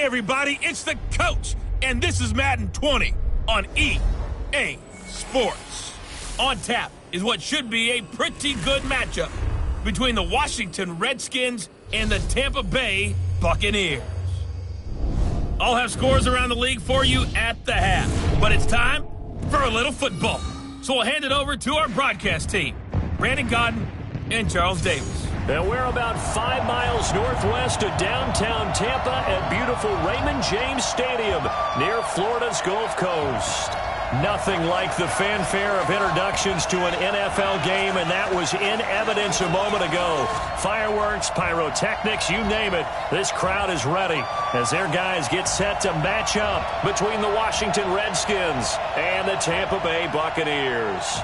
everybody, it's the coach, and this is Madden 20 on EA Sports. On tap is what should be a pretty good matchup between the Washington Redskins and the Tampa Bay Buccaneers. I'll have scores around the league for you at the half, but it's time for a little football. So we'll hand it over to our broadcast team, Brandon Godden and Charles Davis. And we're about 5 miles northwest of downtown Tampa at beautiful Raymond James Stadium near Florida's Gulf Coast. Nothing like the fanfare of introductions to an NFL game, and that was in evidence a moment ago. Fireworks, pyrotechnics, you name it, this crowd is ready as their guys get set to match up between the Washington Redskins and the Tampa Bay Buccaneers.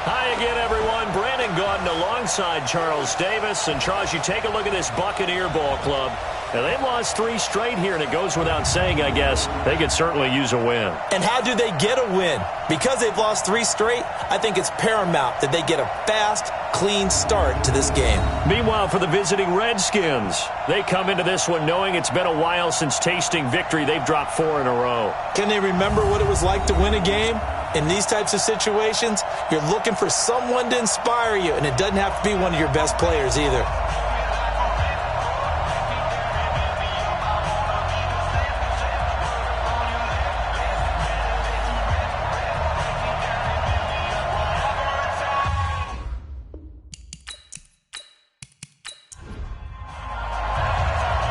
Hi again, everyone. Brandon Godden alongside Charles Davis. And, Charles, you take a look at this Buccaneer ball club. Now, they've lost 3 straight here, and it goes without saying, I guess, they could certainly use a win. And how do they get a win? Because they've lost 3 straight, I think it's paramount that they get a fast, clean start to this game. Meanwhile, for the visiting Redskins, they come into this one knowing it's been a while since tasting victory. They've dropped 4 in a row. Can they remember what it was like to win a game? In these types of situations, you're looking for someone to inspire you, and it doesn't have to be one of your best players either.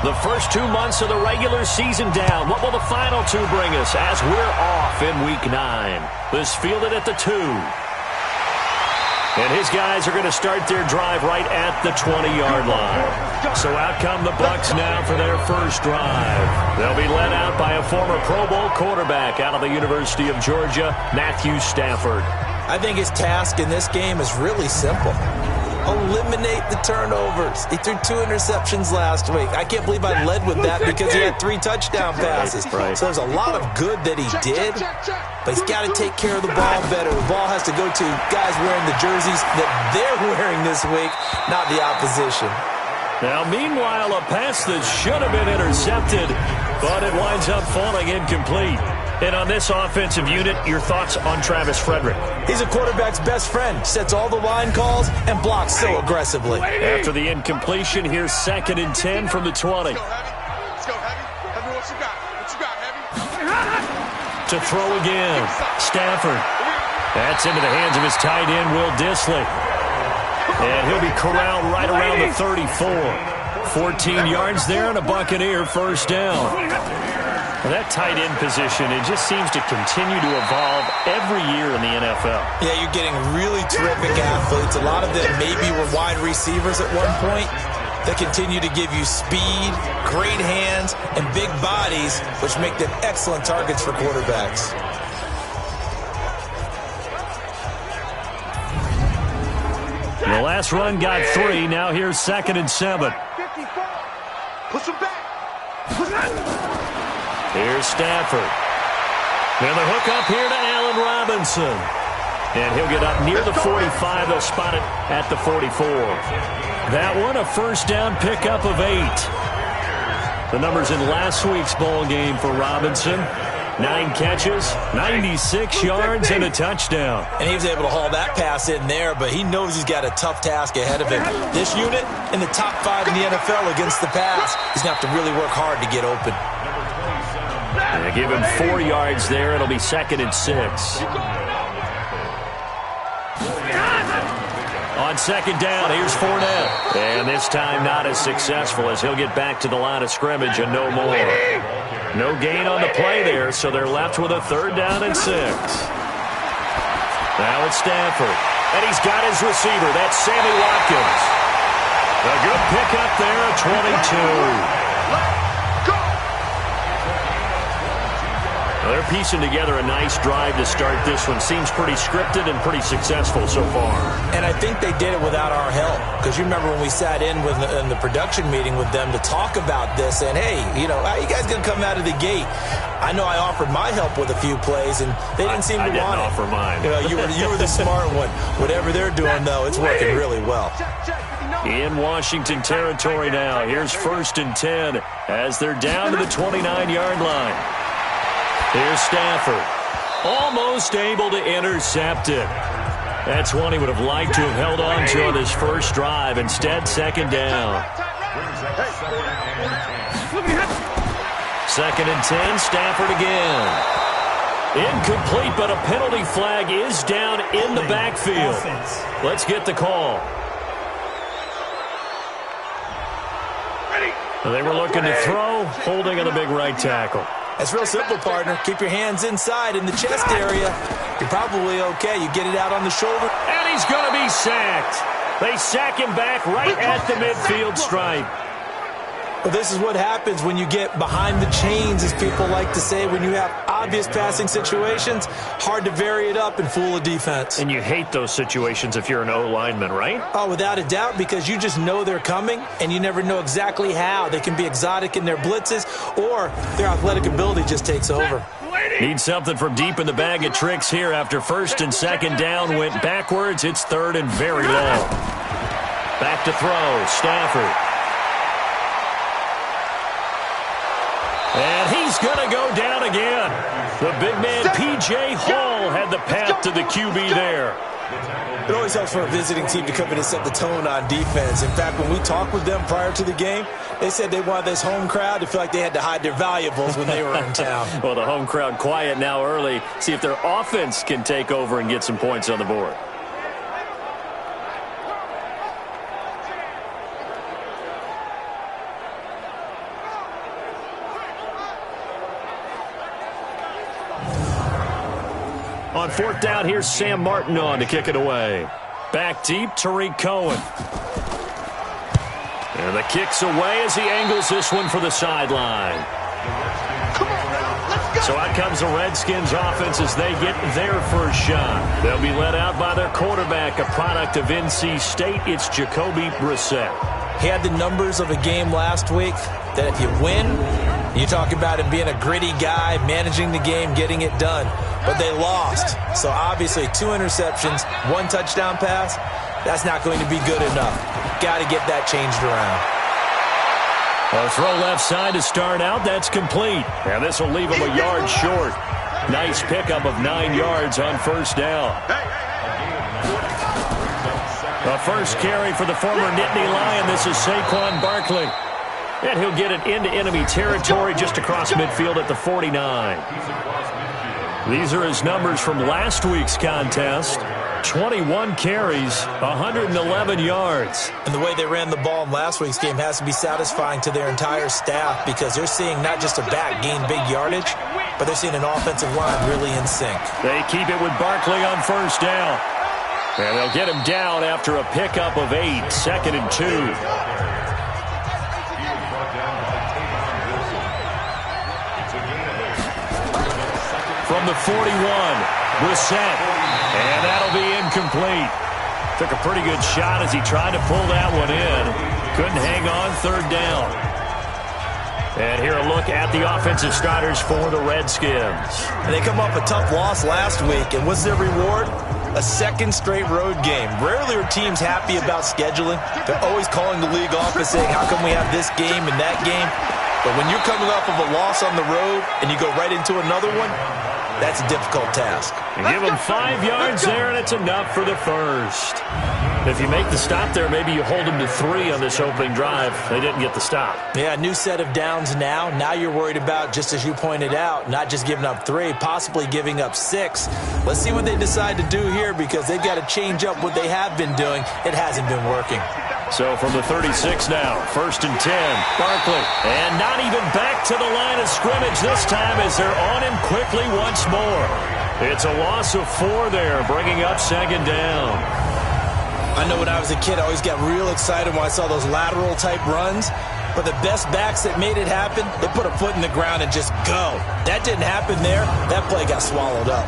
The first 2 months of the regular season down. What will the final 2 bring us as we're off in Week 9? This fielded at the 2. And his guys are going to start their drive right at the 20-yard line. So out come the Bucs now for their first drive. They'll be led out by a former Pro Bowl quarterback out of the University of Georgia, Matthew Stafford. I think his task in this game is really simple. Eliminate the turnovers. He threw 2 interceptions last week. I can't believe I led with that because he had 3 touchdown passes. Right. So there's a lot of good that he did, but he's got to take care of the ball better. The ball has to go to guys wearing the jerseys that they're wearing this week, not the opposition. Now, meanwhile, a pass that should have been intercepted, but it winds up falling incomplete. And on this offensive unit, your thoughts on Travis Frederick? He's a quarterback's best friend. Sets all the line calls and blocks so aggressively. After the incompletion, here's 2nd and 10 from the 20. Let's go, Heavy. Heavy, what you got? What you got, Heavy? To throw again, Stafford. That's into the hands of his tight end, Will Dissly. And he'll be corralled right around the 34. 14 yards there and a Buccaneer first down. Well, that tight end position, it just seems to continue to evolve every year in the NFL. Yeah, you're getting really terrific athletes. A lot of them maybe were wide receivers at one point. They continue to give you speed, great hands, and big bodies, which make them excellent targets for quarterbacks. The last run got 3. Now here's 2nd and 7. Push him back. Here's Stafford. And the hook up here to Allen Robinson. And he'll get up near the 45. They'll spot it at the 44. That one, a first down pickup of 8. The numbers in last week's ball game for Robinson. 9 catches, 96 yards, and a touchdown. And he was able to haul that pass in there, but he knows he's got a tough task ahead of him. This unit in the top 5 in the NFL against the pass. He's going to have to really work hard to get open. And give him 4 yards there. It'll be 2nd and 6. On 2nd down, here's Fournette. And this time not as successful as he'll get back to the line of scrimmage and no more. No gain on the play there, so they're left with a 3rd down and 6. Now it's Stafford. And he's got his receiver. That's Sammy Watkins. A good pickup there at 22. Well, they're piecing together a nice drive to start this one. Seems pretty scripted and pretty successful so far. And I think they did it without our help. Because you remember when we sat in the production meeting with them to talk about this, and hey, you know, how you guys going to come out of the gate? I know I offered my help with a few plays, and they didn't seem to want it. I didn't offer mine. You know, you were the smart one. Whatever they're doing, though, it's working really well. In Washington territory now. Here's 1st and 10 as they're down to the 29-yard line. Here's Stafford. Almost able to intercept it. That's one he would have liked to have held on to on his first drive. Instead, 2nd down. 2nd and 10, Stafford again. Incomplete, but a penalty flag is down in the backfield. Let's get the call. They were looking to throw, holding on the big right tackle. It's real simple, partner. Keep your hands inside in the chest area. You're probably okay. You get it out on the shoulder. And he's going to be sacked. They sack him back right at the midfield stripe. Well, this is what happens when you get behind the chains, as people like to say. When you have obvious passing situations, hard to vary it up and fool a defense. And you hate those situations if you're an O-lineman, right? Oh, without a doubt, because you just know they're coming, and you never know exactly how. They can be exotic in their blitzes, or their athletic ability just takes over. Need something from deep in the bag of tricks here after 1st and 2nd down went backwards. It's 3rd and very long. Back to throw, Stafford. And he's going to go down again. The big man, P.J. Hall, had the path to the QB there. It always helps for a visiting team to come in and set the tone on defense. In fact, when we talked with them prior to the game, they said they wanted this home crowd to feel like they had to hide their valuables when they were in town. Well, the home crowd quiet now early. See if their offense can take over and get some points on the board. On 4th down, here's Sam Martin on to kick it away. Back deep, Tariq Cohen. And the kick's away as he angles this one for the sideline. So out comes the Redskins offense as they get their first shot. They'll be led out by their quarterback, a product of NC State. It's Jacoby Brissett. He had the numbers of a game last week that if you win, you talk about him being a gritty guy, managing the game, getting it done. But they lost. So obviously 2 interceptions, 1 touchdown pass, that's not going to be good enough. Got to get that changed around. A throw left side to start out. That's complete. And this will leave him a yard short. Nice pickup of 9 yards on 1st down. The first carry for the former Nittany Lion. This is Saquon Barkley. And he'll get it into enemy territory just across midfield at the 49. These are his numbers from last week's contest. 21 carries, 111 yards. And the way they ran the ball in last week's game has to be satisfying to their entire staff because they're seeing not just a back gain big yardage, but they're seeing an offensive line really in sync. They keep it with Barkley on 1st down. And they'll get him down after a pickup of 8, 2nd and 2. From the 41, Brissett, and that'll be incomplete. Took a pretty good shot as he tried to pull that one in. Couldn't hang on, 3rd down. And here a look at the offensive starters for the Redskins. And they come off a tough loss last week, and what's their reward? A 2nd straight road game. Rarely are teams happy about scheduling. They're always calling the league off and saying, how come we have this game and that game? But when you're coming off of a loss on the road and you go right into another one, that's a difficult task. And give them 5 yards there, and it's enough for the first. If you make the stop there, maybe you hold them to 3 on this opening drive. They didn't get the stop. Yeah, new set of downs now. Now you're worried about, just as you pointed out, not just giving up 3, possibly giving up 6. Let's see what they decide to do here because they've got to change up what they have been doing. It hasn't been working. So from the 36 now, 1st and 10, Barkley. And not even back to the line of scrimmage this time as they're on him quickly once more. It's a loss of 4 there, bringing up 2nd down. I know when I was a kid, I always got real excited when I saw those lateral type runs. But the best backs that made it happen, they put a foot in the ground and just go. That didn't happen there. That play got swallowed up.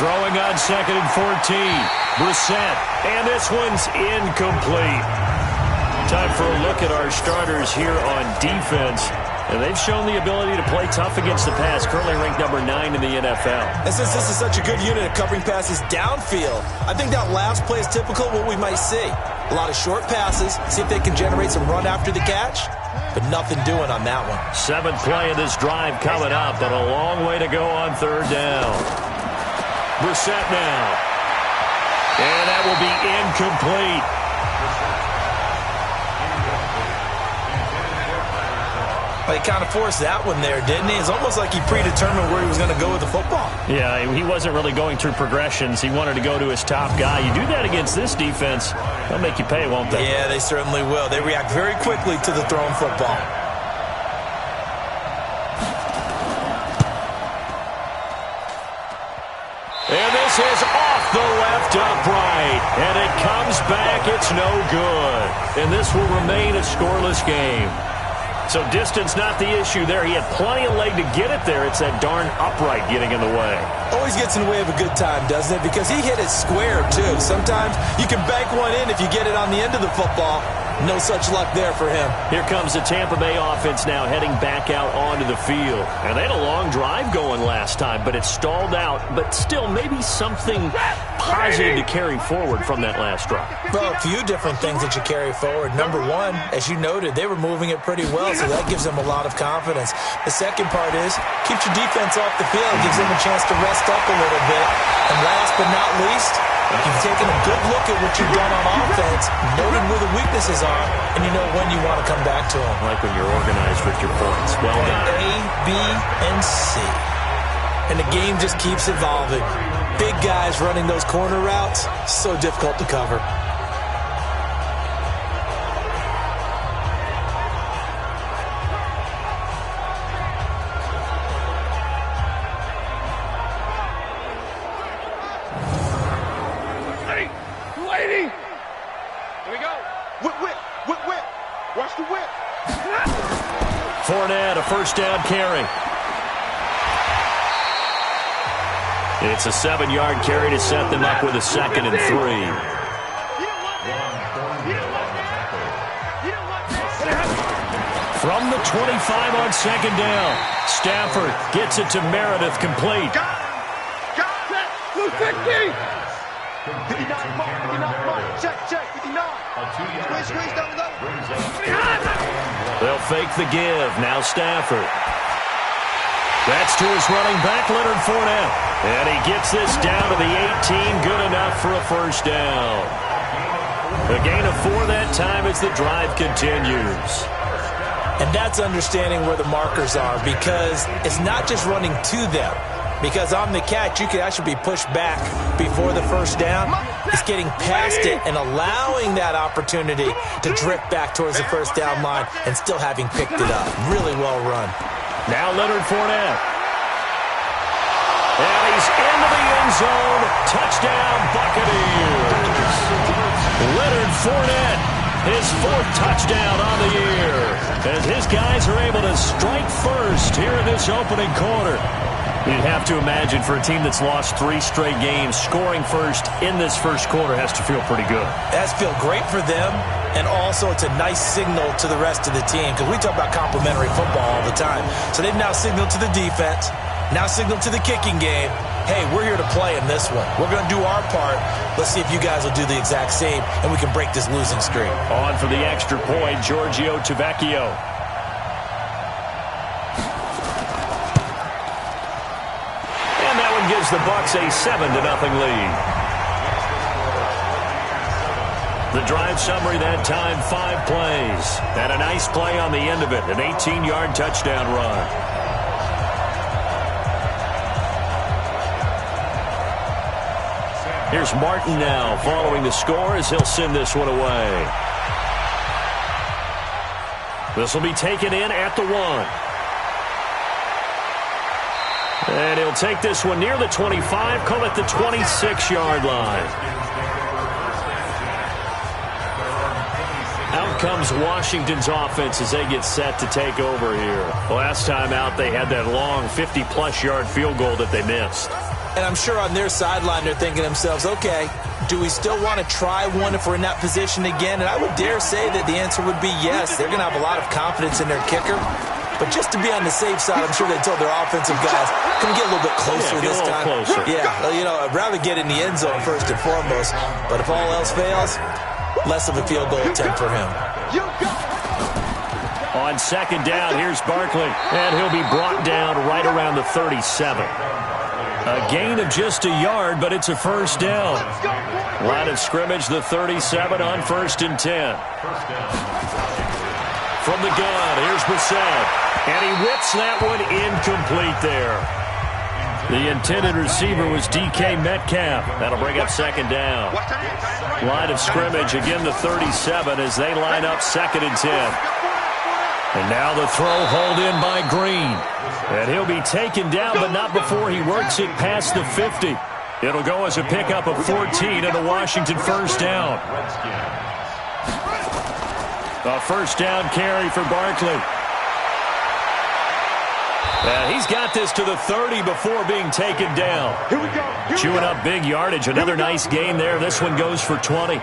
Throwing on 2nd and 14. Brissett. And this one's incomplete. Time for a look at our starters here on defense. And they've shown the ability to play tough against the pass, currently ranked number 9 in the NFL. And since this is such a good unit at covering passes downfield, I think that last play is typical of what we might see. A lot of short passes, see if they can generate some run after the catch, but nothing doing on that one. 7th play of this drive coming up, but a long way to go on 3rd down. Brissett now. And that will be incomplete. He kind of forced that one there, didn't he? It's almost like he predetermined where he was going to go with the football. Yeah, he wasn't really going through progressions. He wanted to go to his top guy. You do that against this defense, they'll make you pay, won't they? Yeah, they certainly will. They react very quickly to the thrown football. And this is off the left upright. And it comes back. It's no good. And this will remain a scoreless game. So distance not the issue there. He had plenty of leg to get it there. It's that darn upright getting in the way. Always gets in the way of a good time, doesn't it? Because he hit it square, too. Sometimes you can bank one in if you get it on the end of the football. No such luck there for him. Here comes the Tampa Bay offense now heading back out onto the field. And they had a long drive going last time, but it stalled out. But still, maybe something positive to carry forward from that last drive. Well, a few different things that you carry forward. Number one, as you noted, they were moving it pretty well, so that gives them a lot of confidence. The second part is, keeps your defense off the field, gives them a chance to rest up a little bit. And last but not least, you've taken a good look at what you've done on offense, noted where the weaknesses are, and you know when you want to come back to them. Like when you're organized with your points. Well done. A, B, and C. And the game just keeps evolving. Big guys running those corner routes, so difficult to cover. Fournette, a first down carry. It's a 7-yard carry to set them up with a 2nd and 3. From the 25 on 2nd down, Stafford gets it to Meredith, complete. Blue 50. 59, check, 59. Squeeze, double. They'll fake the give. Now Stafford. That's to his running back, Leonard Fournette. And he gets this down to the 18. Good enough for a first down. A gain of 4 that time as the drive continues. And that's understanding where the markers are, because it's not just running to them. Because on the catch, you could actually be pushed back before the first down. It's getting past it and allowing that opportunity to drift back towards the first down line and still having picked it up. Really well run. Now Leonard Fournette. And he's into the end zone. Touchdown, Buccaneers. Leonard Fournette, his 4th touchdown on the year. As his guys are able to strike first here in this opening quarter. You'd have to imagine for a team that's lost 3 straight games, scoring first in this first quarter has to feel pretty good. That's feel great for them, and also it's a nice signal to the rest of the team, because we talk about complementary football all the time. So they've now signaled to the defense, now signaled to the kicking game, hey, we're here to play in this one. We're going to do our part. Let's see if you guys will do the exact same, and we can break this losing streak. On for the extra point, Giorgio Tavecchio. Gives the Bucs a 7-0 lead. The drive summary that time, 5 plays. And a nice play on the end of it, an 18-yard touchdown run. Here's Martin now following the score as he'll send this one away. This will be taken in at the 1. And he'll take this one near the 25, call it the 26-yard line. Out comes Washington's offense as they get set to take over here. Last time out, they had that long 50-plus yard field goal that they missed. And I'm sure on their sideline they're thinking to themselves, okay, do we still want to try one if we're in that position again? And I would dare say that the answer would be yes. They're going to have a lot of confidence in their kicker. But just to be on the safe side, I'm sure they told their offensive guys, come get a little bit closer this time. Closer. Yeah, you know, I'd rather get in the end zone first and foremost. But if all else fails, less of a field goal attempt for him. On second down, here's Barkley. And he'll be brought down right around the 37. A gain of just a yard, but it's a first down. Line of scrimmage, the 37 on 1st and 10. From the gun, here's Brissett. And he whips that one incomplete there. The intended receiver was DK Metcalf. That'll bring up second down. Line of scrimmage, again the 37 as they line up 2nd and 10. And now the throw hauled in by Green. And he'll be taken down, but not before he works it past the 50. It'll go as a pickup of 14 and a Washington first down. A first down carry for Barkley. And he's got this to the 30 before being taken down. Chewing up big yardage. Another nice gain there. This one goes for 20.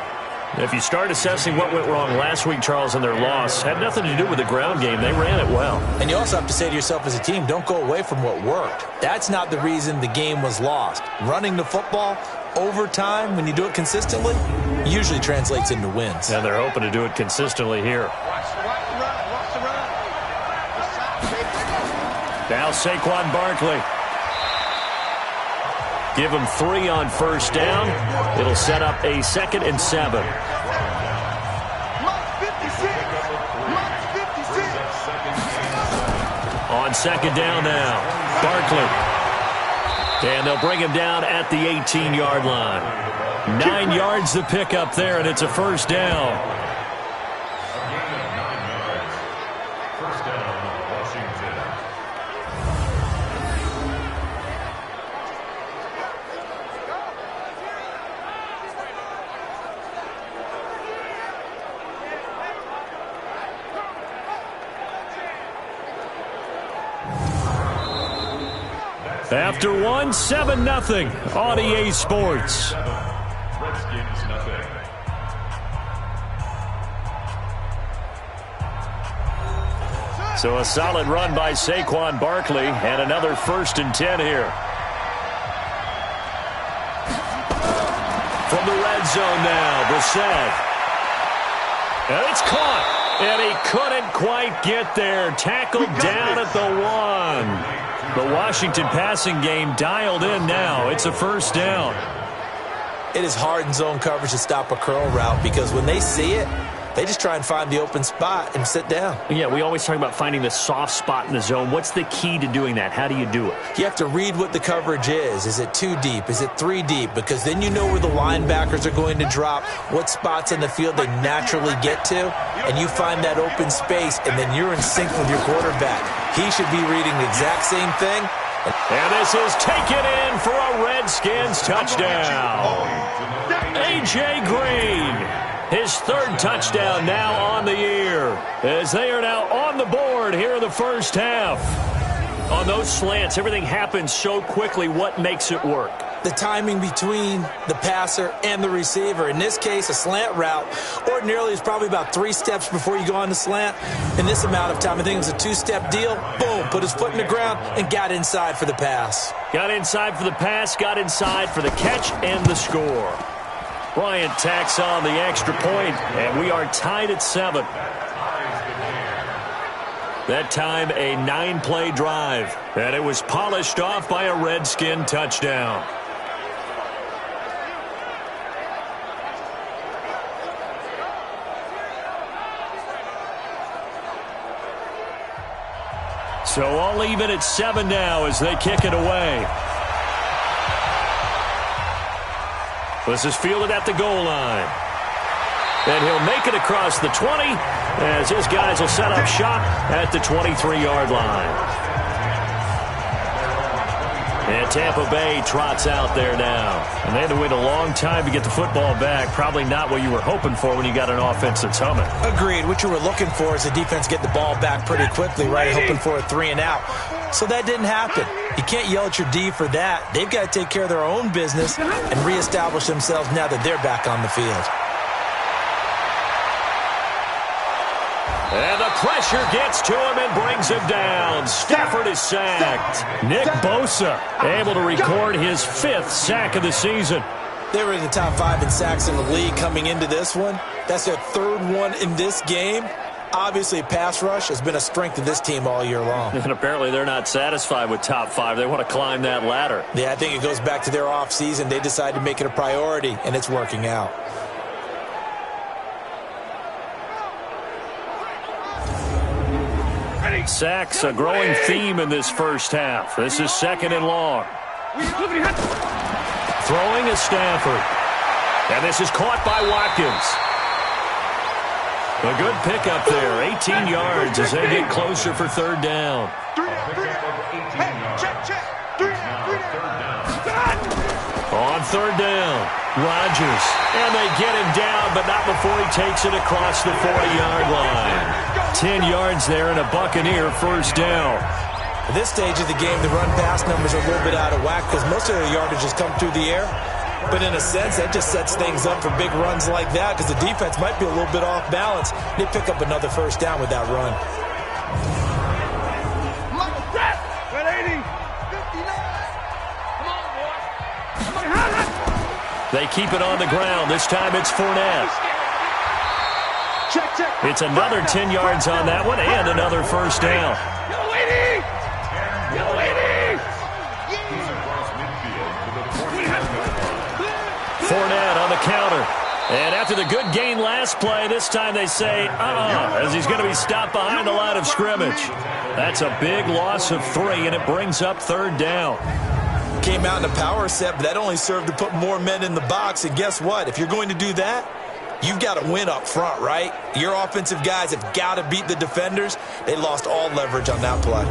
If you start assessing what went wrong last week, Charles, in their loss, had nothing to do with the ground game. They ran it well. And you also have to say to yourself as a team, don't go away from what worked. That's not the reason the game was lost. Running the football over time, when you do it consistently, usually translates into wins. And they're hoping to do it consistently here. Now Saquon Barkley. Give him 3 on first down. It'll set up a 2nd and 7. On second down now, Barkley. And they'll bring him down at the 18-yard line. 9 yards to pick up there, and it's a first down. After one, 7-0 on EA Sports. Redskins nothing. So a solid run by Saquon Barkley and another 1st and 10 here. From the red zone now, Brissett. And it's caught. And he couldn't quite get there. Tackled down at the 1. The Washington passing game dialed in now. It's a first down. It is hard in zone coverage to stop a curl route because when they see it, they just try and find the open spot and sit down. Yeah, we always talk about finding the soft spot in the zone. What's the key to doing that? How do you do it? You have to read what the coverage is. Is it 2 deep? Is it 3 deep? Because then you know where the linebackers are going to drop, what spots in the field they naturally get to, and you find that open space, and then you're in sync with your quarterback. He should be reading the exact same thing. And this is taken in for a Redskins touchdown. A.J. Green. His 3rd touchdown now on the year as they are now on the board here in the first half. On those slants, everything happens so quickly. What makes it work? The timing between the passer and the receiver. In this case, a slant route ordinarily is probably about 3 steps before you go on the slant. In this amount of time, I think it was a 2-step deal. Boom, put his foot in the ground and got inside for the pass. Got inside for the pass, got inside for the catch and the score. Bryant tacks on the extra point, and we are tied at 7. That time, a 9-play drive, and it was polished off by a Redskin touchdown. So all even at 7 now as they kick it away. This is fielded at the goal line. And he'll make it across the 20 as his guys will set up shop at the 23-yard line. And Tampa Bay trots out there now. And they had to wait a long time to get the football back. Probably not what you were hoping for when you got an offense that's humming. Agreed. What you were looking for is the defense get the ball back pretty quickly, right? Hoping for a 3 and out. So that didn't happen. You can't yell at your D for that. They've got to take care of their own business and reestablish themselves now that they're back on the field. And the pressure gets to him and brings him down. Stafford is sacked. Nick Bosa able to record his 5th sack of the season. They were in the top 5 in sacks in the league coming into this one. That's their 3rd one in this game. Obviously, pass rush has been a strength of this team all year long. And apparently they're not satisfied with top 5. They want to climb that ladder. Yeah, I think it goes back to their offseason. They decided to make it a priority, and it's working out. Sacks, a growing theme in this first half. This is 2nd and long. Throwing is Stafford. And this is caught by Watkins. A good pickup there, 18 yards as they get closer for 3rd down. On 3rd down, Rodgers. And they get him down, but not before he takes it across the 40-yard line. 10 yards there and a Buccaneer 1st down. At this stage of the game, the run-pass numbers are a little bit out of whack because most of their yardage has come through the air. But in a sense, that just sets things up for big runs like that because the defense might be a little bit off balance. They pick up another 1st down with that run. They keep it on the ground. This time it's Fournette. It's another 10 yards on that one and another 1st down. Fournette on the counter. And after the good gain last play, this time they say, as he's going to be stopped behind the line of scrimmage. That's a big loss of 3, and it brings up 3rd down. Came out in a power set, but that only served to put more men in the box. And guess what? If you're going to do that, you've got to win up front, right? Your offensive guys have got to beat the defenders. They lost all leverage on that play.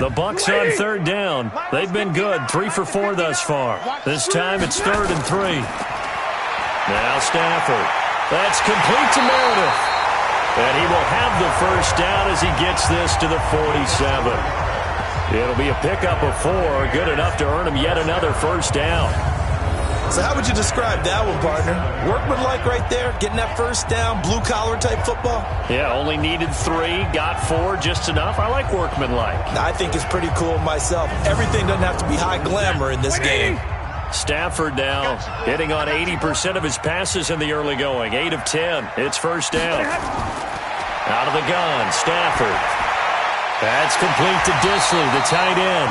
The Bucs on 3rd down. They've been good, 3 for 4 thus far. This time it's 3rd and 3. Now Stafford. That's complete to Meredith. And he will have the 1st down as he gets this to the 47. It'll be a pickup of 4, good enough to earn him yet another 1st down. So how would you describe that one, partner? Workmanlike right there, getting that 1st down, blue-collar type football? Yeah, only needed 3, got 4, just enough. I like workmanlike. I think it's pretty cool myself. Everything doesn't have to be high glamour in this game. Stafford now hitting on 80% of his passes in the early going. 8 of 10. It's 1st down. Out of the gun, Stafford. That's complete to Disley, the tight end.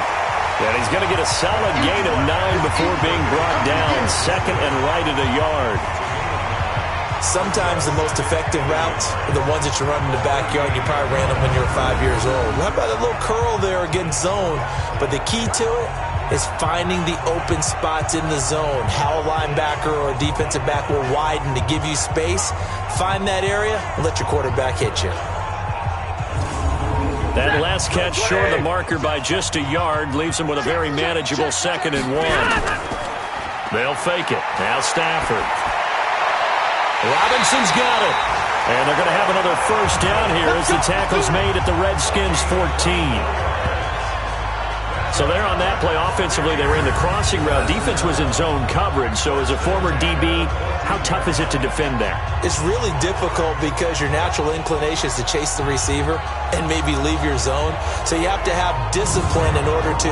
And he's going to get a solid gain of 9 before being brought down. 2nd and right at a yard. Sometimes the most effective routes are the ones that you run in the backyard. You probably ran them when you were 5 years old. How about a little curl there against zone? But the key to it is finding the open spots in the zone. How a linebacker or a defensive back will widen to give you space. Find that area and let your quarterback hit you. That last catch short of the marker by just a yard leaves him with a very manageable 2nd and 1. They'll fake it. Now Stafford. Robinson's got it. And they're going to have another 1st down here as the tackle's made at the Redskins 14. So there on that play, offensively, they ran the crossing route. Defense was in zone coverage. So as a former DB, how tough is it to defend that? It's really difficult because your natural inclination is to chase the receiver and maybe leave your zone. So you have to have discipline in order to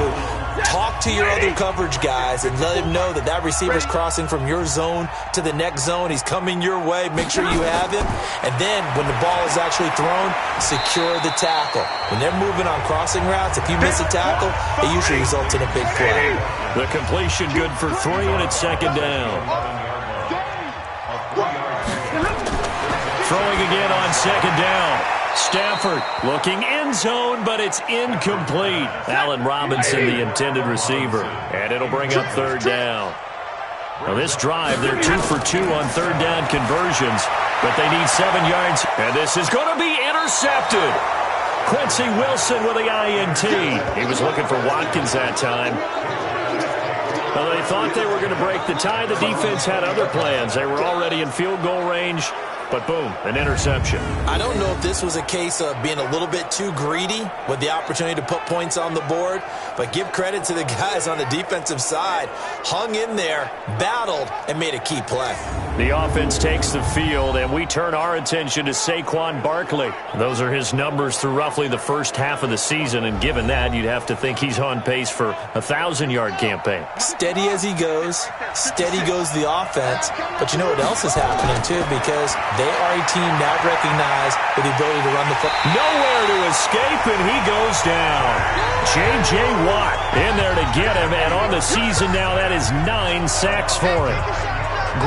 talk to your other coverage guys and let him know that that receiver's crossing from your zone to the next zone. He's coming your way. Make sure you have him. And then when the ball is actually thrown, secure the tackle. When they're moving on crossing routes, if you miss a tackle, it usually results in a big play. The completion good for 3, and it's 2nd down. Throwing again on 2nd down. Stafford looking end zone, but it's incomplete. Allen Robinson, the intended receiver. And it'll bring up 3rd down. Now this drive, they're 2 for 2 on 3rd down conversions, but they need 7 yards. And this is going to be intercepted. Quincy Wilson with the INT. He was looking for Watkins that time. Well, they thought they were going to break the tie. The defense had other plans. They were already in field goal range. But boom, an interception. I don't know if this was a case of being a little bit too greedy with the opportunity to put points on the board, but give credit to the guys on the defensive side. Hung in there, battled, and made a key play. The offense takes the field, and we turn our attention to Saquon Barkley. Those are his numbers through roughly the first half of the season, and given that, you'd have to think he's on pace for a 1,000-yard campaign. Steady as he goes, steady goes the offense, but you know what else is happening, too, because they are a team now recognized with the ability to run the football. Nowhere to escape, and he goes down. J.J. Watt in there to get him, and on the season now, that is 9 sacks for him.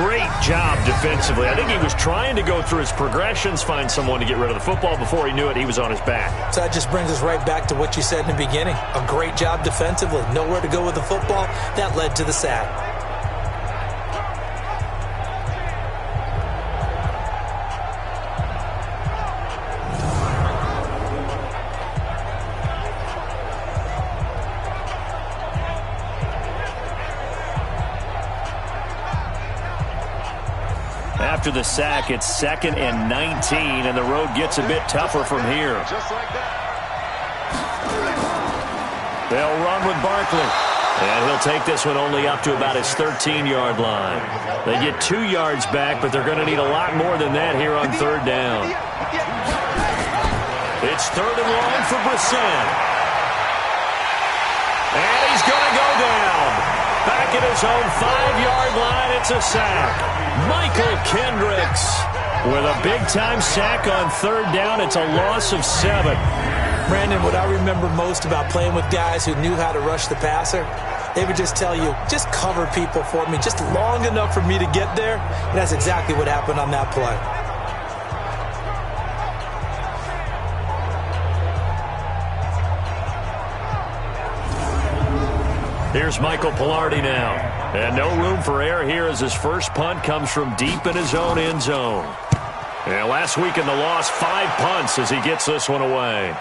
Great job defensively. I think he was trying to go through his progressions, find someone to get rid of the football. Before he knew it, he was on his back. So that just brings us right back to what you said in the beginning. A great job defensively. Nowhere to go with the football. That led to the sack. After the sack, it's 2nd and 19, and the road gets a bit tougher from here. They'll run with Barkley, and he'll take this one only up to about his 13-yard line. They get 2 yards back, but they're going to need a lot more than that here on 3rd down. It's 3rd and long for Brisson. And he's going to go down. Back at his own 5-yard line, it's a sack. Michael Kendricks with a big-time sack on 3rd down. It's a loss of 7. Brandon, what I remember most about playing with guys who knew how to rush the passer, they would just tell you, just cover people for me, just long enough for me to get there. And that's exactly what happened on that play. Here's Michael Pilardi now. And no room for error here as his first punt comes from deep in his own end zone. And last week in the loss, 5 punts as he gets this one away.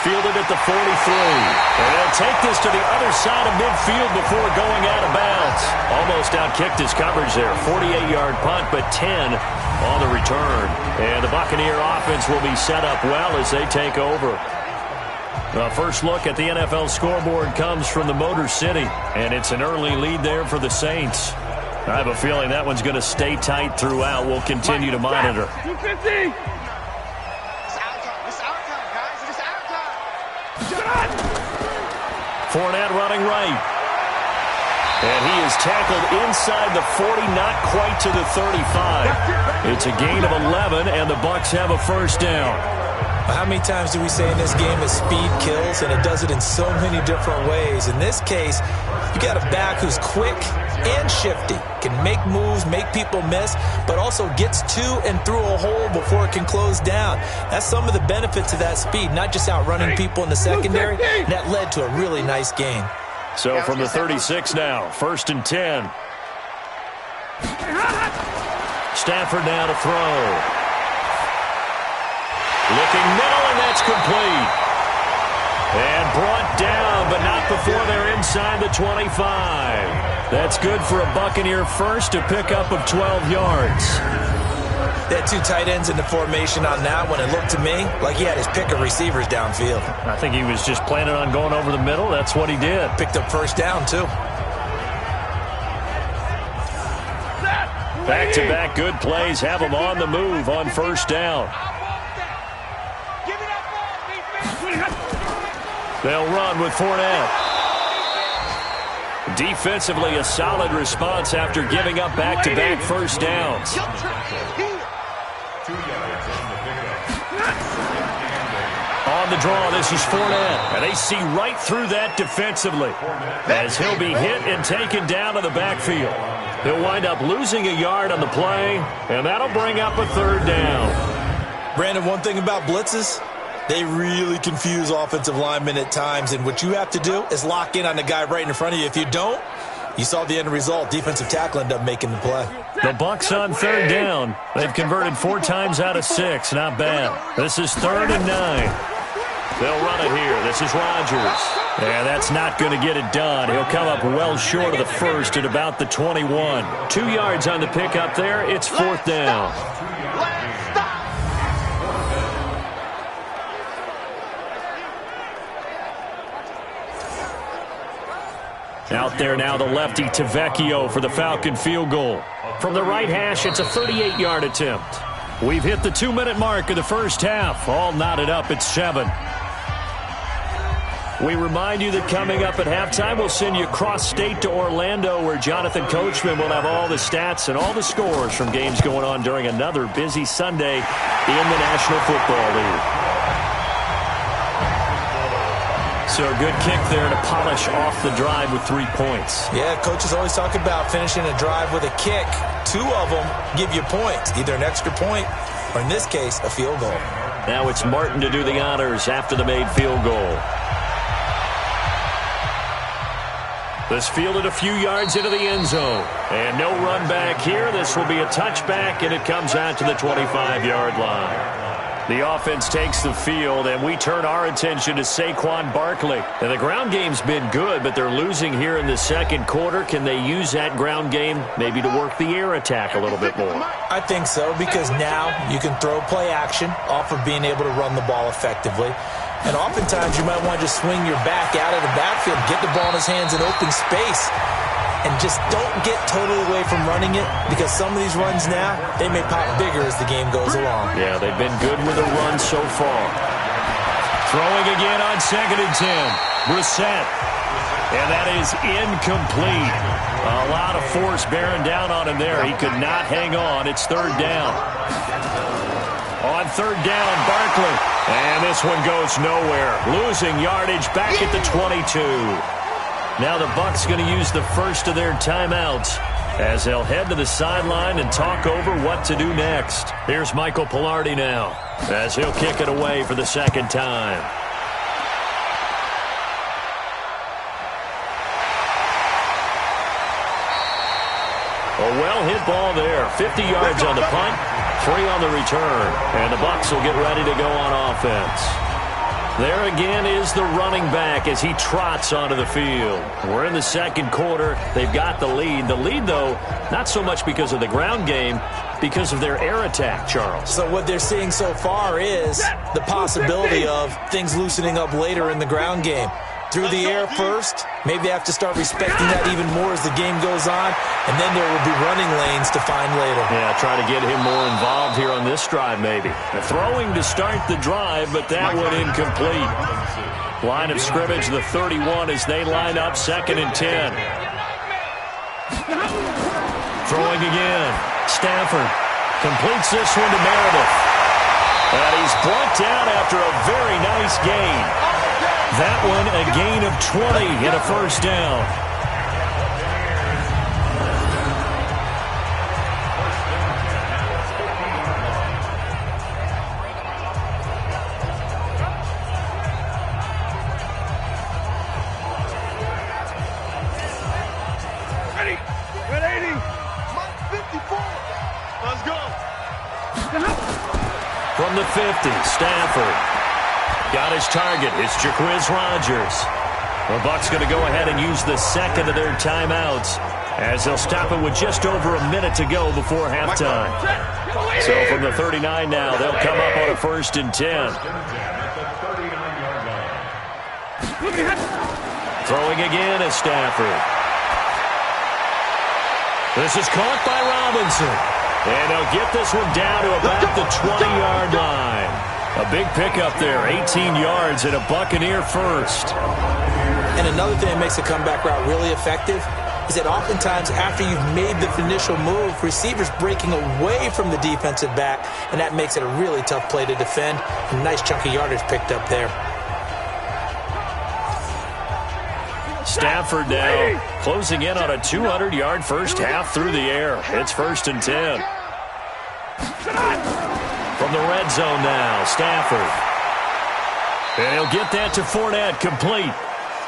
Fielded at the 43. And they'll take this to the other side of midfield before going out of bounds. Almost outkicked his coverage there. 48-yard punt, but 10 on the return. And the Buccaneer offense will be set up well as they take over. The first look at the NFL scoreboard comes from the Motor City, and it's an early lead there for the Saints. I have a feeling that one's going to stay tight throughout. We'll continue to monitor. 250. It's our time, guys. It's our time. Fournette running right. And he is tackled inside the 40, not quite to the 35. It's a gain of 11, and the Bucs have a first down. How many times do we say in this game that speed kills, and it does it in so many different ways? In this case, you got a back who's quick and shifty, can make moves, make people miss, but also gets to and through a hole before it can close down. That's some of the benefits of that speed, not just outrunning people in the secondary. That led to a really nice gain. So from the 36 now, 1st and 10. Stafford now to throw. Looking middle, and that's complete. And brought down, but not before they're inside the 25. That's good for a Buccaneer first, a pickup of 12 yards. They had 2 tight ends in the formation on that one. It looked to me like he had his pick of receivers downfield. I think he was just planning on going over the middle. That's what he did. Picked up first down, too. Back-to-back good plays have him on the move on 1st down. They'll run with Fournette. Defensively, a solid response after giving up back-to-back first downs. On the draw, this is Fournette. And they see right through that defensively as he'll be hit and taken down to the backfield. He'll wind up losing a yard on the play, and that'll bring up a 3rd down. Brandon, one thing about blitzes, they really confuse offensive linemen at times, and what you have to do is lock in on the guy right in front of you. If you don't, you saw the end result. Defensive tackle ended up making the play. The Bucs on 3rd down. They've converted 4 times out of 6. Not bad. This is 3rd and 9. They'll run it here. This is Rodgers. And that's not going to get it done. He'll come up well short of the first at about the 21. 2 yards on the pickup there. It's 4th down. Out there now, the lefty Tavecchio for the Falcon field goal. From the right hash, it's a 38-yard attempt. We've hit the 2-minute mark of the first half. All knotted up at 7. We remind you that coming up at halftime, we'll send you cross-state to Orlando, where Jonathan Coachman will have all the stats and all the scores from games going on during another busy Sunday in the National Football League. So a good kick there to polish off the drive with 3 points. Yeah, coaches always talk about finishing a drive with a kick. 2 of them give you points, either an extra point or, in this case, a field goal. Now it's Martin to do the honors after the made field goal. This fielded a few yards into the end zone. And no run back here. This will be a touchback, and it comes out to the 25-yard line. The offense takes the field, and we turn our attention to Saquon Barkley. And the ground game's been good, but they're losing here in the second quarter. Can they use that ground game maybe to work the air attack a little bit more? I think so, because now you can throw play action off of being able to run the ball effectively. And oftentimes you might want to just swing your back out of the backfield, get the ball in his hands in open space, and just don't get totally away from running it, because some of these runs now, they may pop bigger as the game goes along. Yeah, they've been good with the run so far. Throwing again on 2nd and 10. Brissett. And that is incomplete. A lot of force bearing down on him there. He could not hang on. It's 3rd down. On 3rd down, Barkley. And this one goes nowhere. Losing yardage back at the 22. Now the Bucs going to use the first of their timeouts as they'll head to the sideline and talk over what to do next. Here's Michael Pilardi now as he'll kick it away for the 2nd time. A well-hit ball there. 50 yards on the punt, 3 on the return. And the Bucs will get ready to go on offense. There again is the running back as he trots onto the field. We're in the second quarter. They've got the lead. The lead, though, not so much because of the ground game, because of their air attack, Charles. So what they're seeing so far is the possibility of things loosening up later in the ground game. Through the air first, maybe they have to start respecting that even more as the game goes on, and then there will be running lanes to find later. Yeah, try to get him more involved here on this drive maybe. Throwing to start the drive, but that one incomplete. Line of scrimmage, the 31 as they line up 2nd and 10. Throwing again. Stafford completes this one to Meredith. And he's brought down after a very nice gain. That one a gain of 20 and a 1st down. Ready? 180. 54. Let's go. From the 50, Stafford. Got his target. It's Jaquiz Rodgers. The Bucs going to go ahead and use the 2nd of their timeouts as they'll stop it with just over a minute to go before halftime. So from the 39 now, they'll come up on a 1st and 10. Throwing again is Stafford. This is caught by Robinson. And they'll get this one down to about the 20-yard line. A big pickup there, 18 yards and a Buccaneer first. And another thing that makes a comeback route really effective is that oftentimes after you've made the initial move, receivers breaking away from the defensive back, and that makes it a really tough play to defend. A nice chunk of yardage picked up there. Stafford now closing in on a 200-yard first half through the air. It's 1st and 10. From the red zone now, Stafford. And he'll get that to Fournette, complete.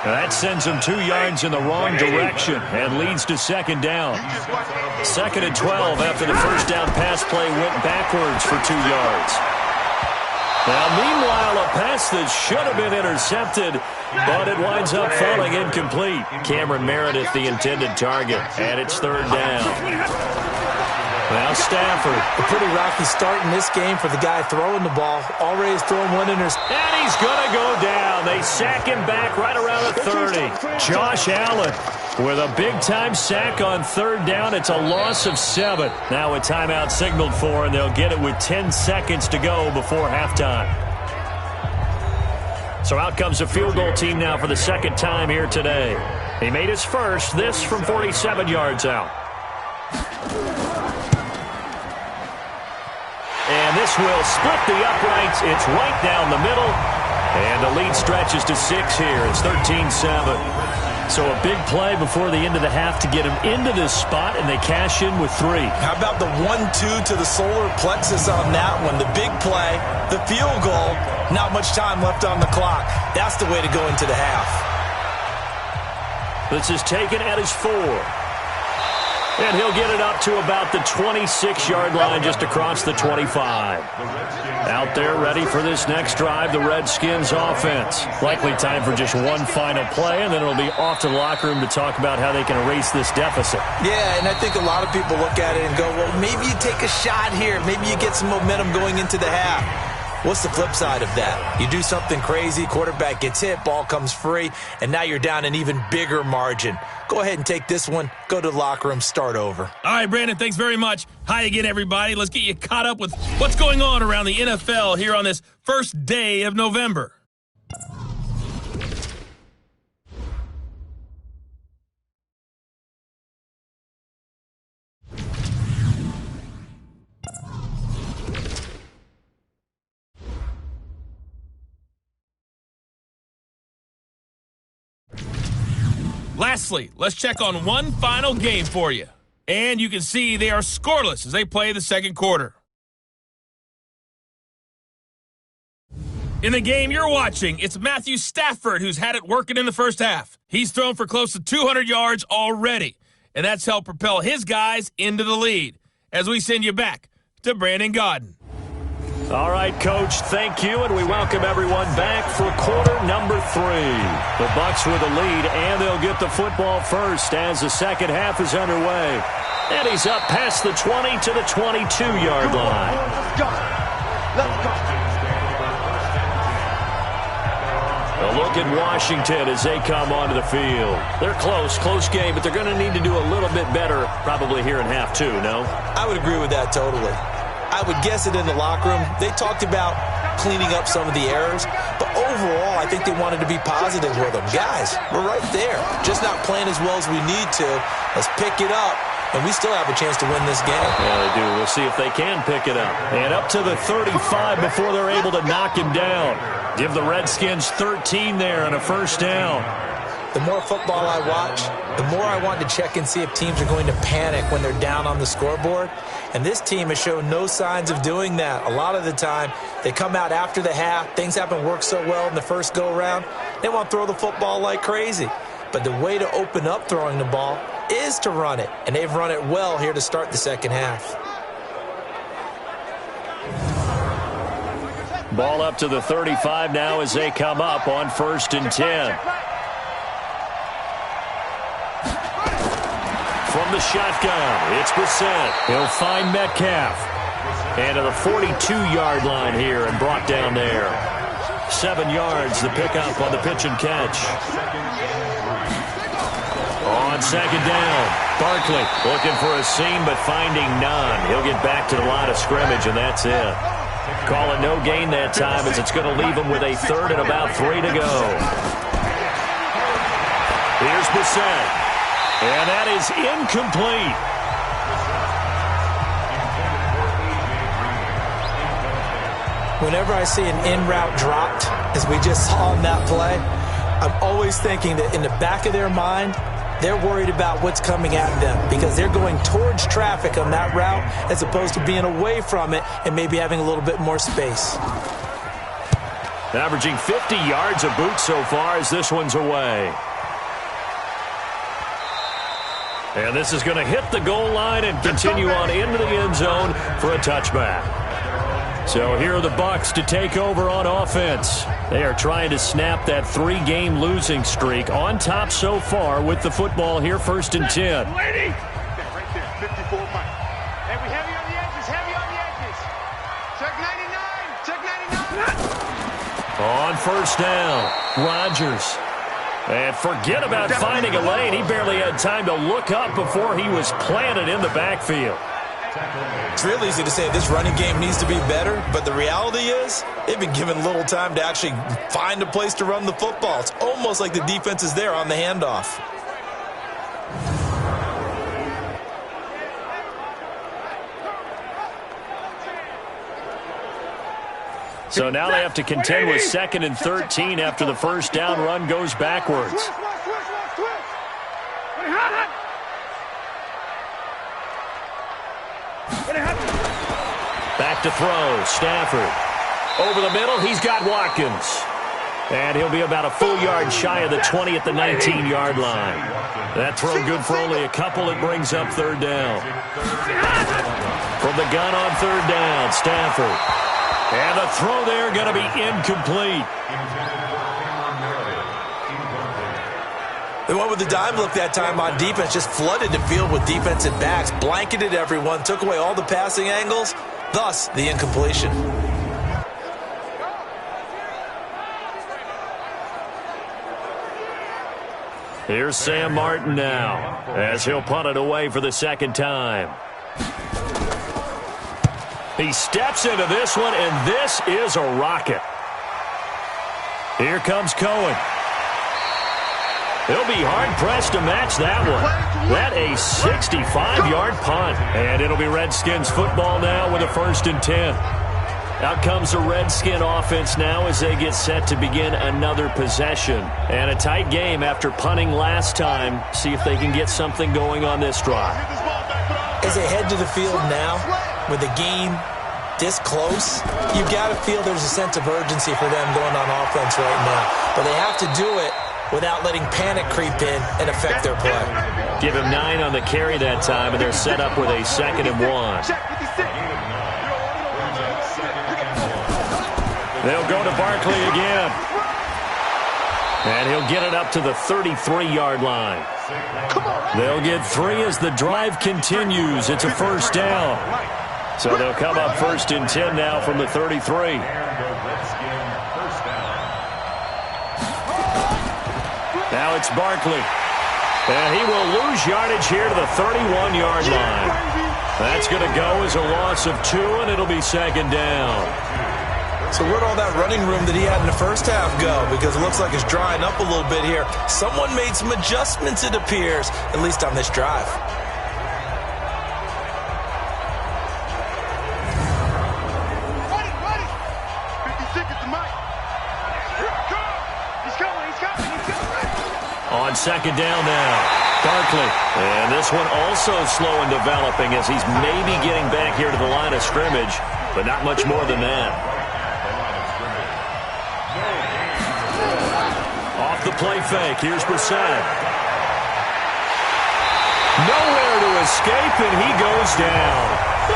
And that sends him 2 yards in the wrong direction and leads to 2nd down. 2nd and 12 after the first down pass play went backwards for 2 yards. Now, meanwhile, a pass that should have been intercepted, but it winds up falling incomplete. Cameron Meredith, the intended target, and it's third down. Now Stafford. A pretty rocky start in this game for the guy throwing the ball. Already has thrown one interception. And he's going to go down. They sack him back right around the 30. Josh Allen with a big-time sack on third down. It's a loss of 7. Now a timeout signaled for, and they'll get it with 10 seconds to go before halftime. So out comes a field goal team now for the second time here today. He made his first, this from 47 yards out. And this will split the uprights. It's right down the middle. And the lead stretches to 6 here. It's 13-7. So a big play before the end of the half to get him into this spot, and they cash in with 3. How about the 1-2 to the solar plexus on that one? The big play, the field goal, not much time left on the clock. That's the way to go into the half. This is taken at his 4. And he'll get it up to about the 26-yard line, just across the 25. Out there ready for this next drive, the Redskins offense. Likely time for just one final play, and then it'll be off to the locker room to talk about how they can erase this deficit. Yeah, and I think a lot of people look at it and go, well, maybe you take a shot here. Maybe you get some momentum going into the half. What's the flip side of that? You do something crazy, quarterback gets hit, ball comes free, and now you're down an even bigger margin. Go ahead and take this one, go to the locker room, start over. All right, Brandon, thanks very much. Hi again, everybody. Let's get you caught up with what's going on around the NFL here on this first day of November. Lastly, let's check on one final game for you. And you can see they are scoreless as they play the second quarter. In the game you're watching, it's Matthew Stafford who's had it working in the first half. He's thrown for close to 200 yards already, and that's helped propel his guys into the lead. As we send you back to Brandon Gaudin. All right, Coach, thank you, and we welcome everyone back for quarter number 3. The Bucs with a lead, and they'll get the football first as the second half is underway. And he's up past the 20 to the 22-yard line. Let's go. Let's go. A look at Washington as they come onto the field. They're close game, but they're going to need to do a little bit better probably here in half 2, no? I would agree with that totally. I would guess it in the locker room. They talked about cleaning up some of the errors, but overall, I think they wanted to be positive with them. Guys, we're right there. Just not playing as well as we need to. Let's pick it up, and we still have a chance to win this game. Yeah, they do. We'll see if they can pick it up. And up to the 35 before they're able to knock him down. Give the Redskins 13 there on a first down. The more football I watch, the more I want to check and see if teams are going to panic when they're down on the scoreboard. And this team has shown no signs of doing that. A lot of the time, they come out after the half. Things haven't worked so well in the first go-around. They want to throw the football like crazy. But the way to open up throwing the ball is to run it. And they've run it well here to start the second half. Ball up to the 35 now as they come up on 1st and 10. From the shotgun, it's Brissett. He'll find Metcalf. And to the 42-yard line here and brought down there. 7 yards, the pickup on the pitch and catch. On second down, Barkley looking for a seam but finding none. He'll get back to the line of scrimmage, and that's it. Call it no gain that time as it's going to leave him with a 3rd and about 3 to go. Here's Brissett. And that is incomplete. Whenever I see an in-route dropped, as we just saw on that play, I'm always thinking that in the back of their mind, they're worried about what's coming at them because they're going towards traffic on that route as opposed to being away from it and maybe having a little bit more space. Averaging 50 yards a boot so far as this one's away. And this is going to hit the goal line and continue on into the end zone for a touchback. So here are the Bucs to take over on offense. They are trying to snap that 3-game losing streak, on top so far with the football here, 1st and 10. Right there, 54 Mike. And we heavy on the edges, heavy on the edges. Check 99, check 99. On 1st down, Rodgers. And forget about finding a lane. He barely had time to look up before he was planted in the backfield. It's real easy to say this running game needs to be better, but the reality is they've been given little time to actually find a place to run the football. It's almost like the defense is there on the handoff. So now they have to contend with 2nd and 13 after the 1st down run goes backwards. Back to throw, Stafford. Over the middle, he's got Watkins. And he'll be about a full yard shy of the 20 at the 19-yard line. That throw good for only a couple. It brings up 3rd down. From the gun on 3rd down, Stafford. And the throw there going to be incomplete. They went with the dime look that time on defense, just flooded the field with defensive backs, blanketed everyone, took away all the passing angles, thus the incompletion. Here's Sam Martin now, as he'll punt it away for the 2nd time. He steps into this one, and this is a rocket. Here comes Cohen. He'll be hard-pressed to match that one. That a 65-yard punt. And it'll be Redskins football now with a 1st and 10. Out comes the Redskin offense now as they get set to begin another possession. And a tight game after punting last time. See if they can get something going on this drive. As they head to the field now, with the game this close, you've got to feel there's a sense of urgency for them going on offense right now. But they have to do it without letting panic creep in and affect their play. Give him 9 on the carry that time, and they're set up with a 2nd and 1. They'll go to Barkley again. And he'll get it up to the 33-yard line. They'll get 3 as the drive continues. It's a 1st down. So they'll come up 1st and 10 now from the 33. Now it's Barkley. And he will lose yardage here to the 31-yard line. That's going to go as a loss of 2, and it'll be 2nd down. So where'd all that running room that he had in the first half go? Because it looks like it's drying up a little bit here. Someone made some adjustments, it appears, at least on this drive. On 2nd down now, Barkley. And this one also slow in developing as he's maybe getting back here to the line of scrimmage, but not much more than that. Off the play fake, here's Brissett. Nowhere to escape, and he goes down.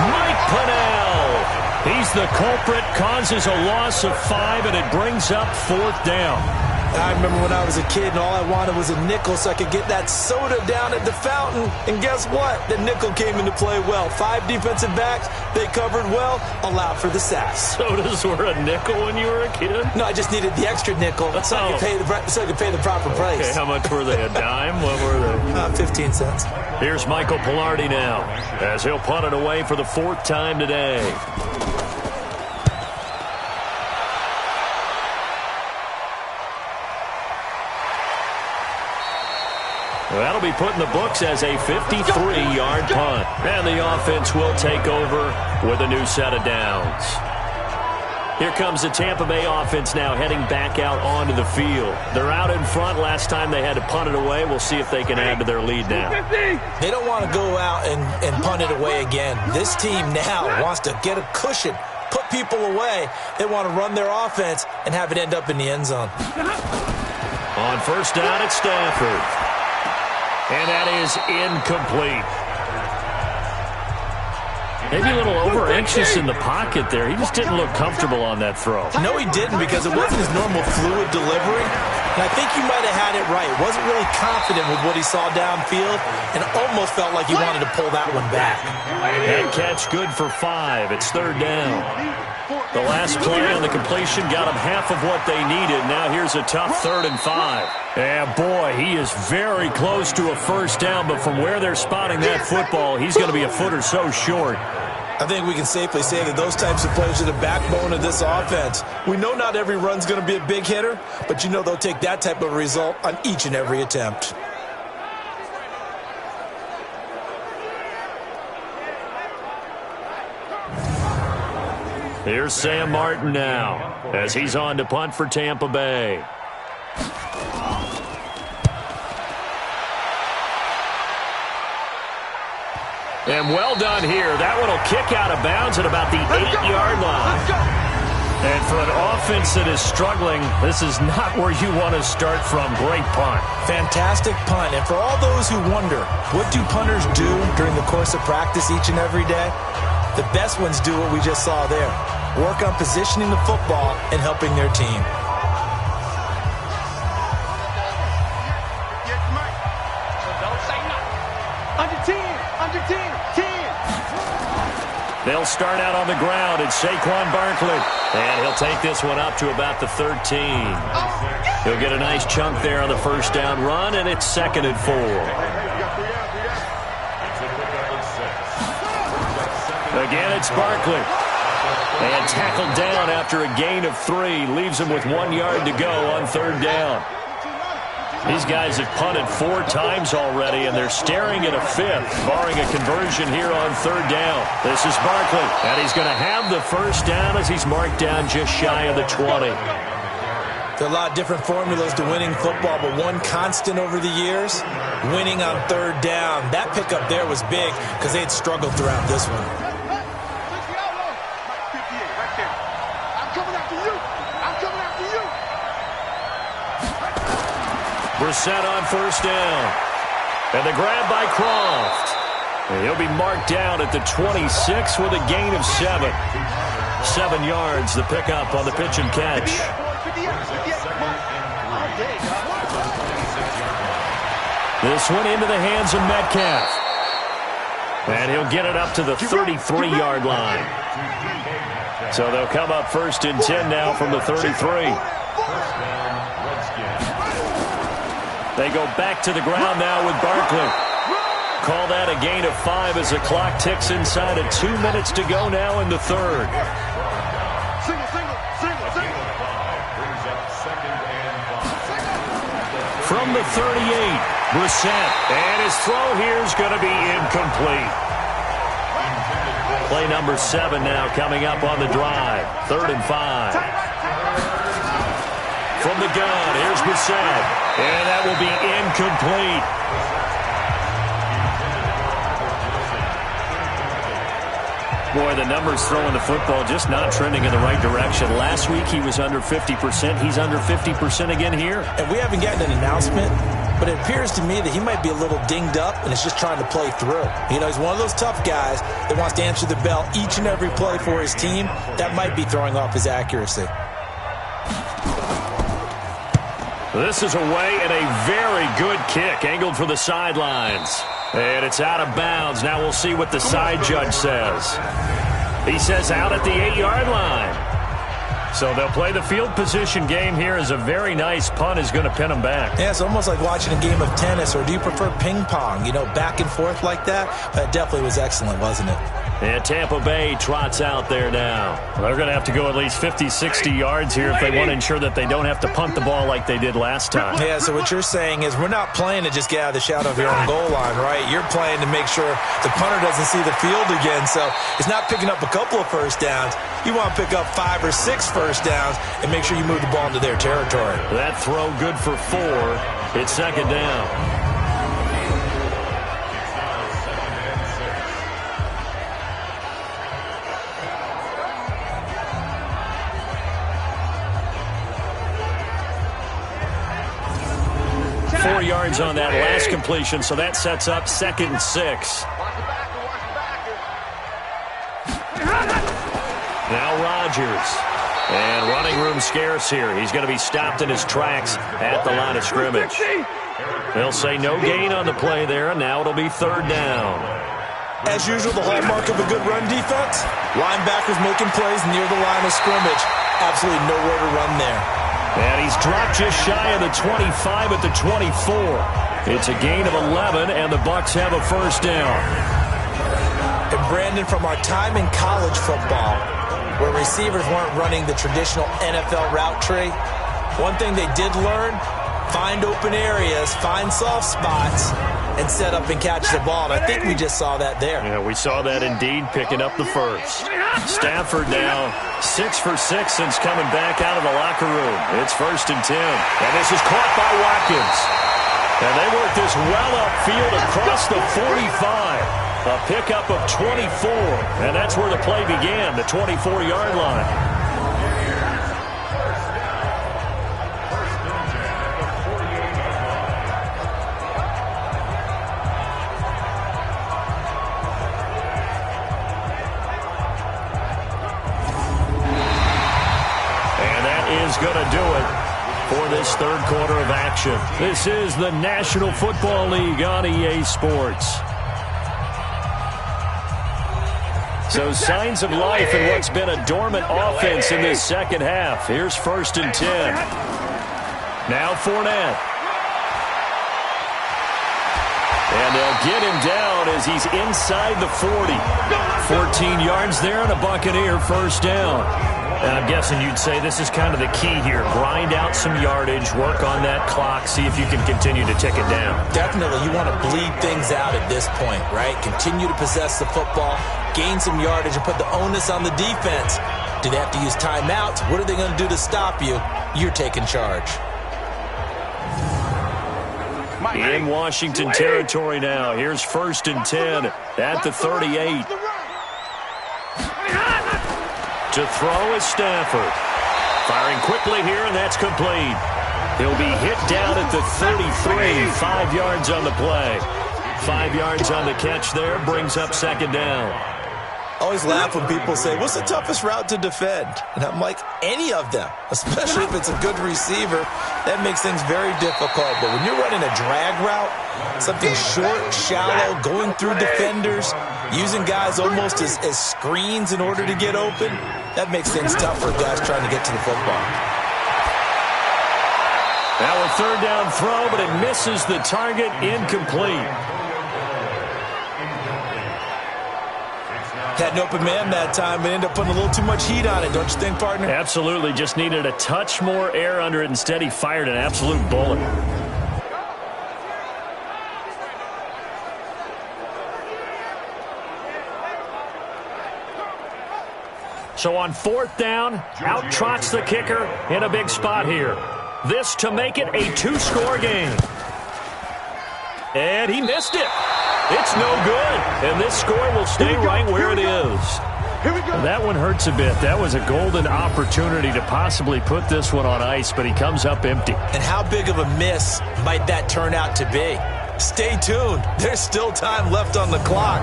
Mike Pennell. He's the culprit, causes a loss of 5, and it brings up 4th down. I remember when I was a kid and all I wanted was a nickel so I could get that soda down at the fountain. And guess what? The nickel came into play well. 5 defensive backs, they covered well, allowed for the sacks. Sodas were a nickel when you were a kid? No, I just needed the extra nickel so I could pay the proper price. Okay, how much were they? A dime? What were they? 15 cents. Here's Michael Pilardi now as he'll punt it away for the 4th time today. That'll be put in the books as a 53-yard punt. And the offense will take over with a new set of downs. Here comes the Tampa Bay offense now heading back out onto the field. They're out in front. Last time they had to punt it away. We'll see if they can add to their lead now. They don't want to go out and punt it away again. This team now wants to get a cushion, put people away. They want to run their offense and have it end up in the end zone. On 1st down, it's Stafford. And that is incomplete. Maybe a little over-anxious in the pocket there. He just didn't look comfortable on that throw. No, he didn't, because it wasn't his normal fluid delivery. And I think he might have had it right. Wasn't really confident with what he saw downfield and almost felt like he wanted to pull that one back. That catch good for 5. It's 3rd down. The last play on the completion got him half of what they needed. Now here's a tough 3rd and 5. And boy, he is very close to a first down, but from where they're spotting that football, he's going to be a foot or so short. I think we can safely say that those types of plays are the backbone of this offense. We know not every run's going to be a big hitter, but you know they'll take that type of result on each and every attempt. Here's Sam Martin now as he's on to punt for Tampa Bay. And well done here. That one will kick out of bounds at about the 8-yard line. And for an offense that is struggling, this is not where you want to start from. Great punt. Fantastic punt. And for all those who wonder, what do punters do during the course of practice each and every day? The best ones do what we just saw there. Work on positioning the football and helping their team. They'll start out on the ground. It's Saquon Barkley. And he'll take this one up to about the 13. He'll get a nice chunk there on the first down run, and it's 2nd and 4. Again, it's Barkley. And tackled down after a gain of 3. Leaves him with 1 yard to go on 3rd down. These guys have punted 4 times already, and they're staring at a 5th, barring a conversion here on 3rd down. This is Barkley, and he's going to have the first down as he's marked down just shy of the 20. There are a lot of different formulas to winning football, but one constant over the years, winning on 3rd down. That pickup there was big because they had struggled throughout this one. Brissett on first down. And the grab by Croft. And he'll be marked down at the 26 with a gain of 7. 7 yards, the pickup on the pitch and catch. This one into the hands of Metcalf. And he'll get it up to the 33-yard line. So they'll come up 1st and 10 now from the 33. They go back to the ground now with Barkley. Call that a gain of 5 as the clock ticks inside of 2 minutes to go now in the 3rd. From the 38, Brissett. And his throw here is going to be incomplete. Play number 7 now coming up on the drive. 3rd and 5. From the gun, here's Brissett. And that will be incomplete. Boy, the numbers throwing the football just not trending in the right direction. Last week he was under 50%. He's under 50% again here. And we haven't gotten an announcement, but it appears to me that he might be a little dinged up and is just trying to play through. You know, he's one of those tough guys that wants to answer the bell each and every play for his team. That might be throwing off his accuracy. This is away and a very good kick, angled for the sidelines. And it's out of bounds. Now we'll see what the side judge says. He says out at the 8-yard line. So they'll play the field position game here as a very nice punt is going to pin them back. Yeah, it's almost like watching a game of tennis, or do you prefer ping pong? You know, back and forth like that? That definitely was excellent, wasn't it? And Tampa Bay trots out there now. They're going to have to go at least 50, 60 yards here if they want to ensure that they don't have to punt the ball like they did last time. Yeah, so what you're saying is we're not playing to just get out of the shadow of your own goal line, right? You're playing to make sure the punter doesn't see the field again. So it's not picking up a couple of first downs. You want to pick up 5 or 6 first downs and make sure you move the ball into their territory. That throw good for 4. It's 2nd down. Four yards on that last completion, so that sets up 2nd and 6. Rodgers. And running room scarce here. He's going to be stopped in his tracks at the line of scrimmage. They'll say no gain on the play there, and now it'll be third down. As usual, the hallmark of a good run defense, linebackers making plays near the line of scrimmage. Absolutely nowhere to run there. And he's dropped just shy of the 25 at the 24. It's a gain of 11, and the Bucs have a first down. And Brandon, from our time in college football, where receivers weren't running the traditional NFL route tree, one thing they did learn, find open areas, find soft spots, and set up and catch the ball. And I think we just saw that there. Yeah, we saw that indeed, picking up the first. Stafford now 6 for 6 since coming back out of the locker room. It's 1st and 10. And this is caught by Watkins. And they work this well upfield across the 45. A pickup of 24. And that's where the play began, the 24-yard line. Going to do it for this third quarter of action. This is the National Football League on EA Sports. So signs of life in what's been a dormant offense in this second half. Here's 1st and 10. Now Fournette. And they'll get him down as he's inside the 40. 14 yards there and a Buccaneer first down. And I'm guessing you'd say this is kind of the key here. Grind out some yardage, work on that clock, see if you can continue to tick it down. Definitely. You want to bleed things out at this point, right? Continue to possess the football, gain some yardage, and put the onus on the defense. Do they have to use timeouts? What are they going to do to stop you? You're taking charge. In Washington territory now. Here's 1st and 10 at the 38. To throw is Stafford. Firing quickly here, and that's complete. He'll be hit down at the 33. 5 yards on the play. 5 yards on the catch there. Brings up second down. I always laugh when people say, what's the toughest route to defend? And I'm like, any of them, especially if it's a good receiver. That makes things very difficult. But when you're running a drag route, something short, shallow, going through defenders, using guys almost as screens in order to get open, that makes things tough for guys trying to get to the football. Now a third down throw, but it misses the target, incomplete. Had an open man that time, but ended up putting a little too much heat on it, don't you think, partner? Absolutely. Just needed a touch more air under it. Instead, he fired an absolute bullet. So on 4th down, out trots the kicker in a big spot here. This to make it a 2-score game. And he missed it. It's no good, and this score will stay right where it is. That one hurts a bit. That was a golden opportunity to possibly put this one on ice, but he comes up empty. And how big of a miss might that turn out to be? Stay tuned. There's still time left on the clock.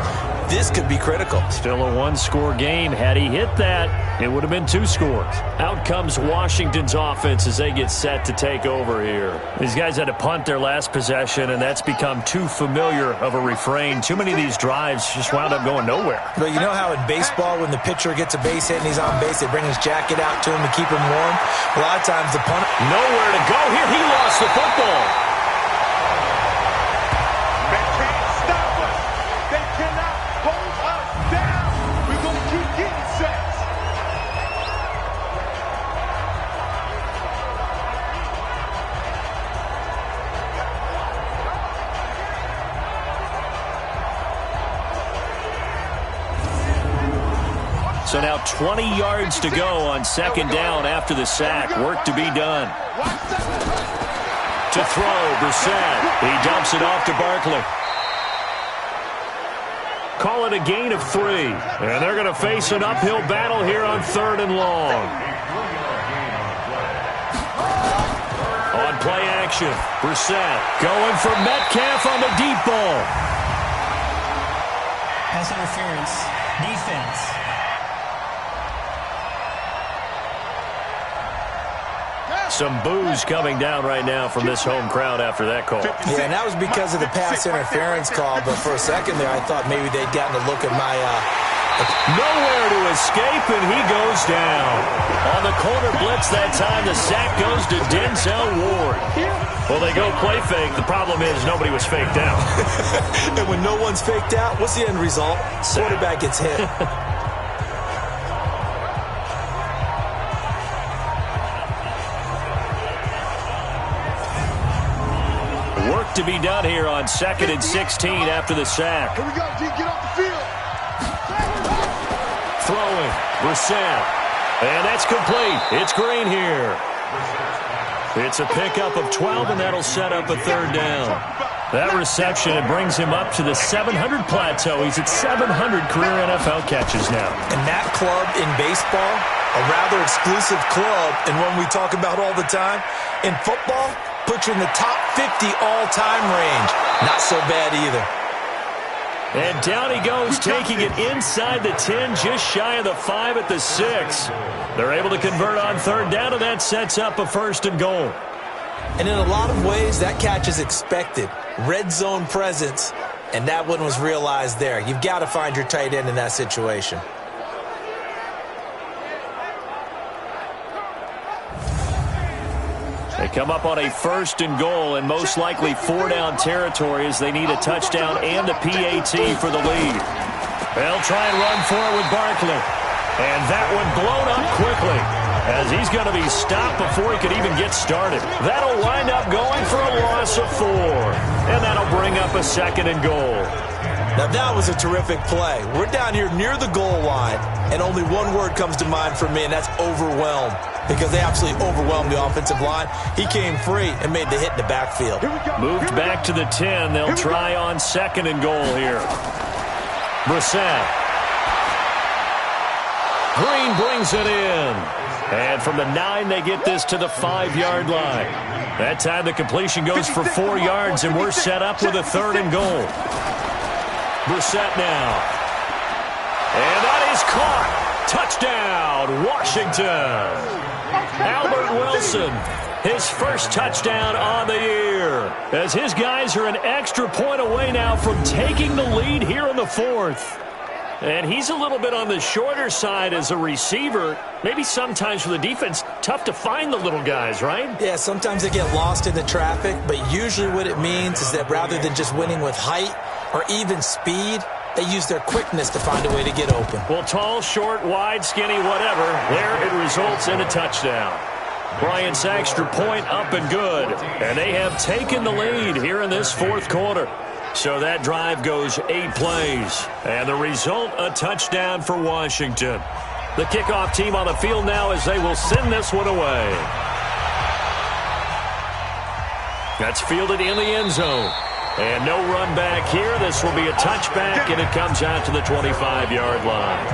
This could be critical. Still a 1-score game. Had he hit that, it would have been 2 scores. Out comes Washington's offense as they get set to take over here. These guys had to punt their last possession, and that's become too familiar of a refrain. Too many of these drives just wound up going nowhere. But you know how in baseball, when the pitcher gets a base hit and he's on base, they bring his jacket out to him to keep him warm? A lot of times the punter... Nowhere to go here. He lost the football. So now 20 yards to go on 2nd down after the sack. Work to be done. To throw, Brissett. He dumps it off to Barkley. Call it a gain of 3. And they're going to face an uphill battle here on 3rd and long. On play action, Brissett going for Metcalf on the deep ball. Pass interference. Defense. Some boos coming down right now from this home crowd after that call. Yeah, and that was because of the pass interference call, but for a second there, I thought maybe they'd gotten a look at my... Nowhere to escape, and he goes down. On the corner blitz that time, the sack goes to Denzel Ward. Well, they go play fake. The problem is nobody was faked out. And when no one's faked out, what's the end result? Quarterback gets hit. Work to be done here on 2nd and 16 after the sack. Here we go, G. Get off the field. Throwing, Brissett. And that's complete. It's Green here. It's a pickup of 12, and that'll set up a 3rd down. That reception, it brings him up to the 700 plateau. He's at 700 career NFL catches now. And that club in baseball, a rather exclusive club, and one we talk about all the time, in football, puts you in the top 50 all-time range. Not so bad either. And down he goes, taking it inside the 10, just shy of the 5 at the 6. They're able to convert on 3rd down, and that sets up a 1st and goal. And in a lot of ways, that catch is expected. Red zone presence, and that one was realized there. You've got to find your tight end in that situation. They come up on a 1st and goal, and most likely 4-down territory as they need a touchdown and a PAT for the lead. They'll try and run forward with Barkley. And that one blown up quickly as he's going to be stopped before he could even get started. That'll wind up going for a loss of 4. And that'll bring up a 2nd and goal. Now that was a terrific play. We're down here near the goal line, and only one word comes to mind for me, and that's overwhelmed. Because they absolutely overwhelmed the offensive line. He came free and made the hit in the backfield. Moved back to the 10. They'll try on 2nd and goal here. Brissett. Green brings it in. And from the 9, they get this to the 5-yard line. That time the completion goes for 4 yards, and we're set up with a 3rd and goal. Brissett now. And that is caught. Touchdown, Washington. Albert Wilson, his first touchdown on the year, as his guys are an extra point away now from taking the lead here in the 4th. And he's a little bit on the shorter side as a receiver. Maybe sometimes for the defense, tough to find the little guys, right? Yeah, sometimes they get lost in the traffic, but usually what it means is that rather than just winning with height or even speed, they use their quickness to find a way to get open. Well, tall, short, wide, skinny, whatever, there it results in a touchdown. Bryant's extra point up and good. And they have taken the lead here in this 4th quarter. So that drive goes 8 plays. And the result, a touchdown for Washington. The kickoff team on the field now as they will send this one away. That's fielded in the end zone. And no run back here. This will be a touchback, and it comes out to the 25-yard line.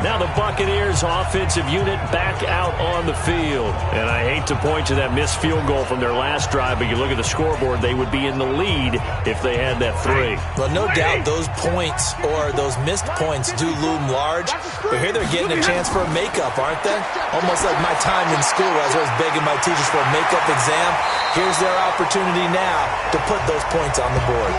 Now the Buccaneers offensive unit back out on the field. And I hate to point to that missed field goal from their last drive, but you look at the scoreboard, they would be in the lead if they had that 3. Well, no doubt those points or those missed points do loom large. But here they're getting a chance for a makeup, aren't they? Almost like my time in school where I was always begging my teachers for a makeup exam. Here's their opportunity now to put those points on the board.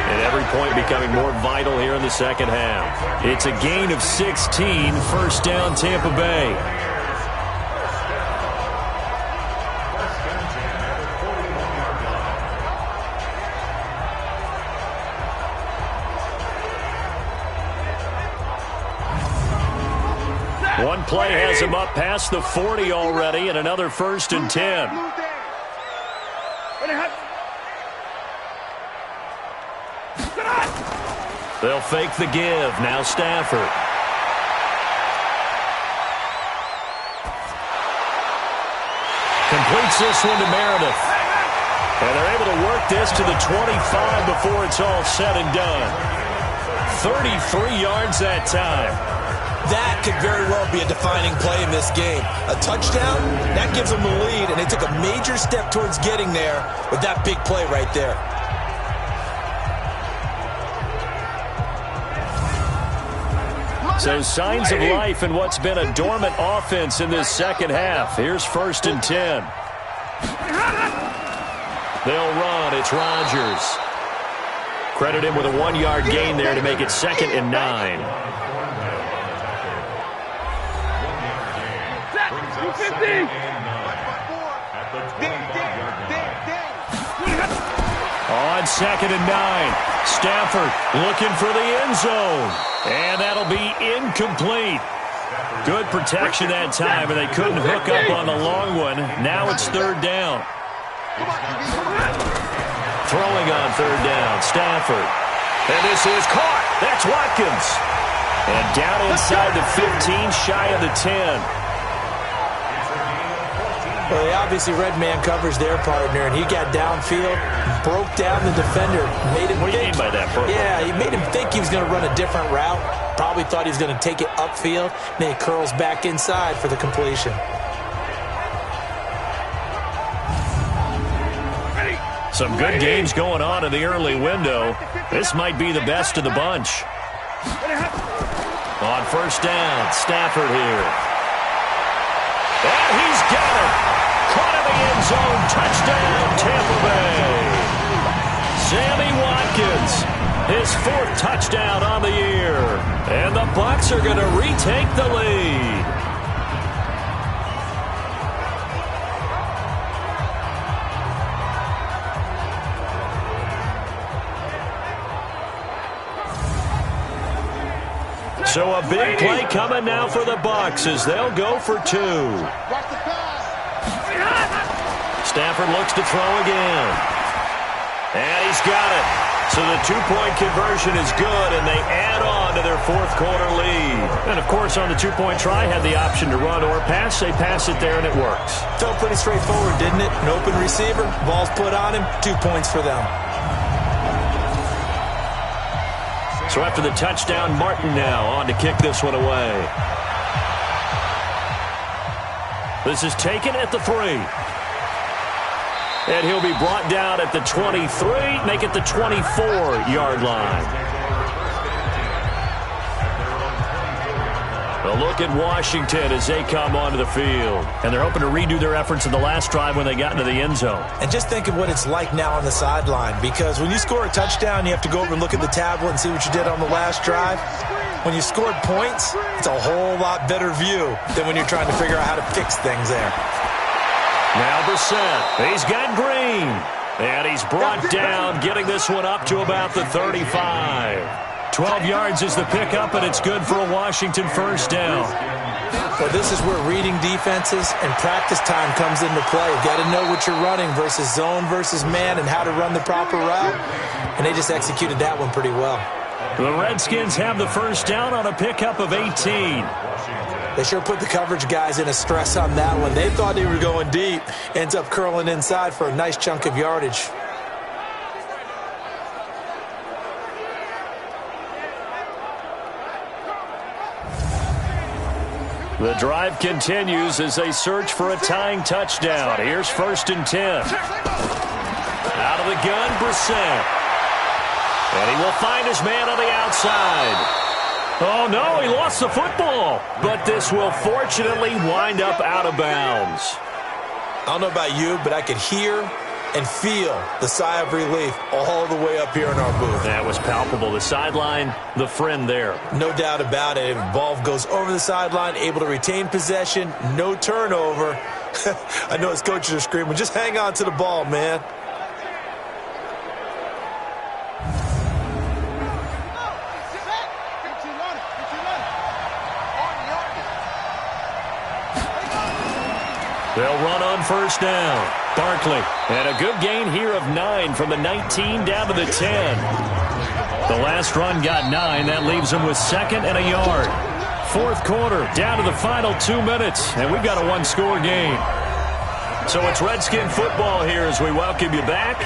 And every point becoming more vital here in the second half. It's a gain of 16, 1st down Tampa Bay. One play has him up past the 40 already, and another 1st and 10. They'll fake the give. Now Stafford. Completes this one to Meredith. And they're able to work this to the 25 before it's all said and done. 33 yards that time. That could very well be a defining play in this game. A touchdown, that gives them the lead, and they took a major step towards getting there with that big play right there. So signs of life in what's been a dormant offense in this second half. Here's 1st and 10. They'll run. It's Rodgers. Credit him with a 1-yard gain there to make it 2nd and 9. On 2nd and 9. Stafford looking for the end zone. And that'll be incomplete. Good protection that time, and they couldn't hook up on the long one. Now it's 3rd down. Throwing on 3rd down, Stafford. And this is caught. That's Watkins. And down inside the 15, shy of the 10. Well, they obviously read man coverage their partner, and he got downfield, broke down the defender, made him What do you mean by that, bro? Yeah, he made him think he was going to run a different route. Probably thought he was going to take it upfield. Then he curls back inside for the completion. Some good games going on in the early window. This might be the best of the bunch. On 1st down, Stafford here. And he's got it. Caught in the end zone. Touchdown, Tampa Bay. Sammy Watkins, his 4th touchdown on the year. And the Bucs are going to retake the lead. So a big play coming now for the Bucs as they'll go for 2. Stafford looks to throw again. And he's got it. So the 2-point conversion is good, and they add on to their 4th quarter lead. And, of course, on the 2-point try, had the option to run or pass. They pass it there, and it works. Felt pretty straightforward, didn't it? An open receiver, ball's put on him, 2 points for them. So after the touchdown, Martin now on to kick this one away. This is taken at the 3. And he'll be brought down at the 23, make it the 24-yard line. A look at Washington as they come onto the field. And they're hoping to redo their efforts in the last drive when they got into the end zone. And just think of what it's like now on the sideline, because when you score a touchdown, you have to go over and look at the tablet and see what you did on the last drive. When you scored points, it's a whole lot better view than when you're trying to figure out how to fix things there. Now Brissett, he's got Green. And he's brought down, getting this one up to about the 35. 12 yards is the pickup, and it's good for a Washington 1st down. Well, this is where reading defenses and practice time comes into play. You've got to know what you're running versus zone versus man and how to run the proper route. And they just executed that one pretty well. The Redskins have the 1st down on a pickup of 18. They sure put the coverage guys in a stress on that one. They thought they were going deep. Ends up curling inside for a nice chunk of yardage. The drive continues as they search for a tying touchdown. Here's 1st and 10. Out of the gun, Brissett. And he will find his man on the outside. Oh, no, he lost the football. But this will fortunately wind up out of bounds. I don't know about you, but I could hear and feel the sigh of relief all the way up here in our booth. That was palpable. The sideline, the friend there. No doubt about it. Ball goes over the sideline, able to retain possession, no turnover. I know his coaches are screaming, just hang on to the ball, man. They'll run on 1st down. Barkley, and a good gain here of 9 from the 19 down to the 10. The last run got 9. That leaves them with 2nd and a yard. 4th quarter, down to the final 2 minutes, and we've got a 1-score game. So it's Redskin football here as we welcome you back.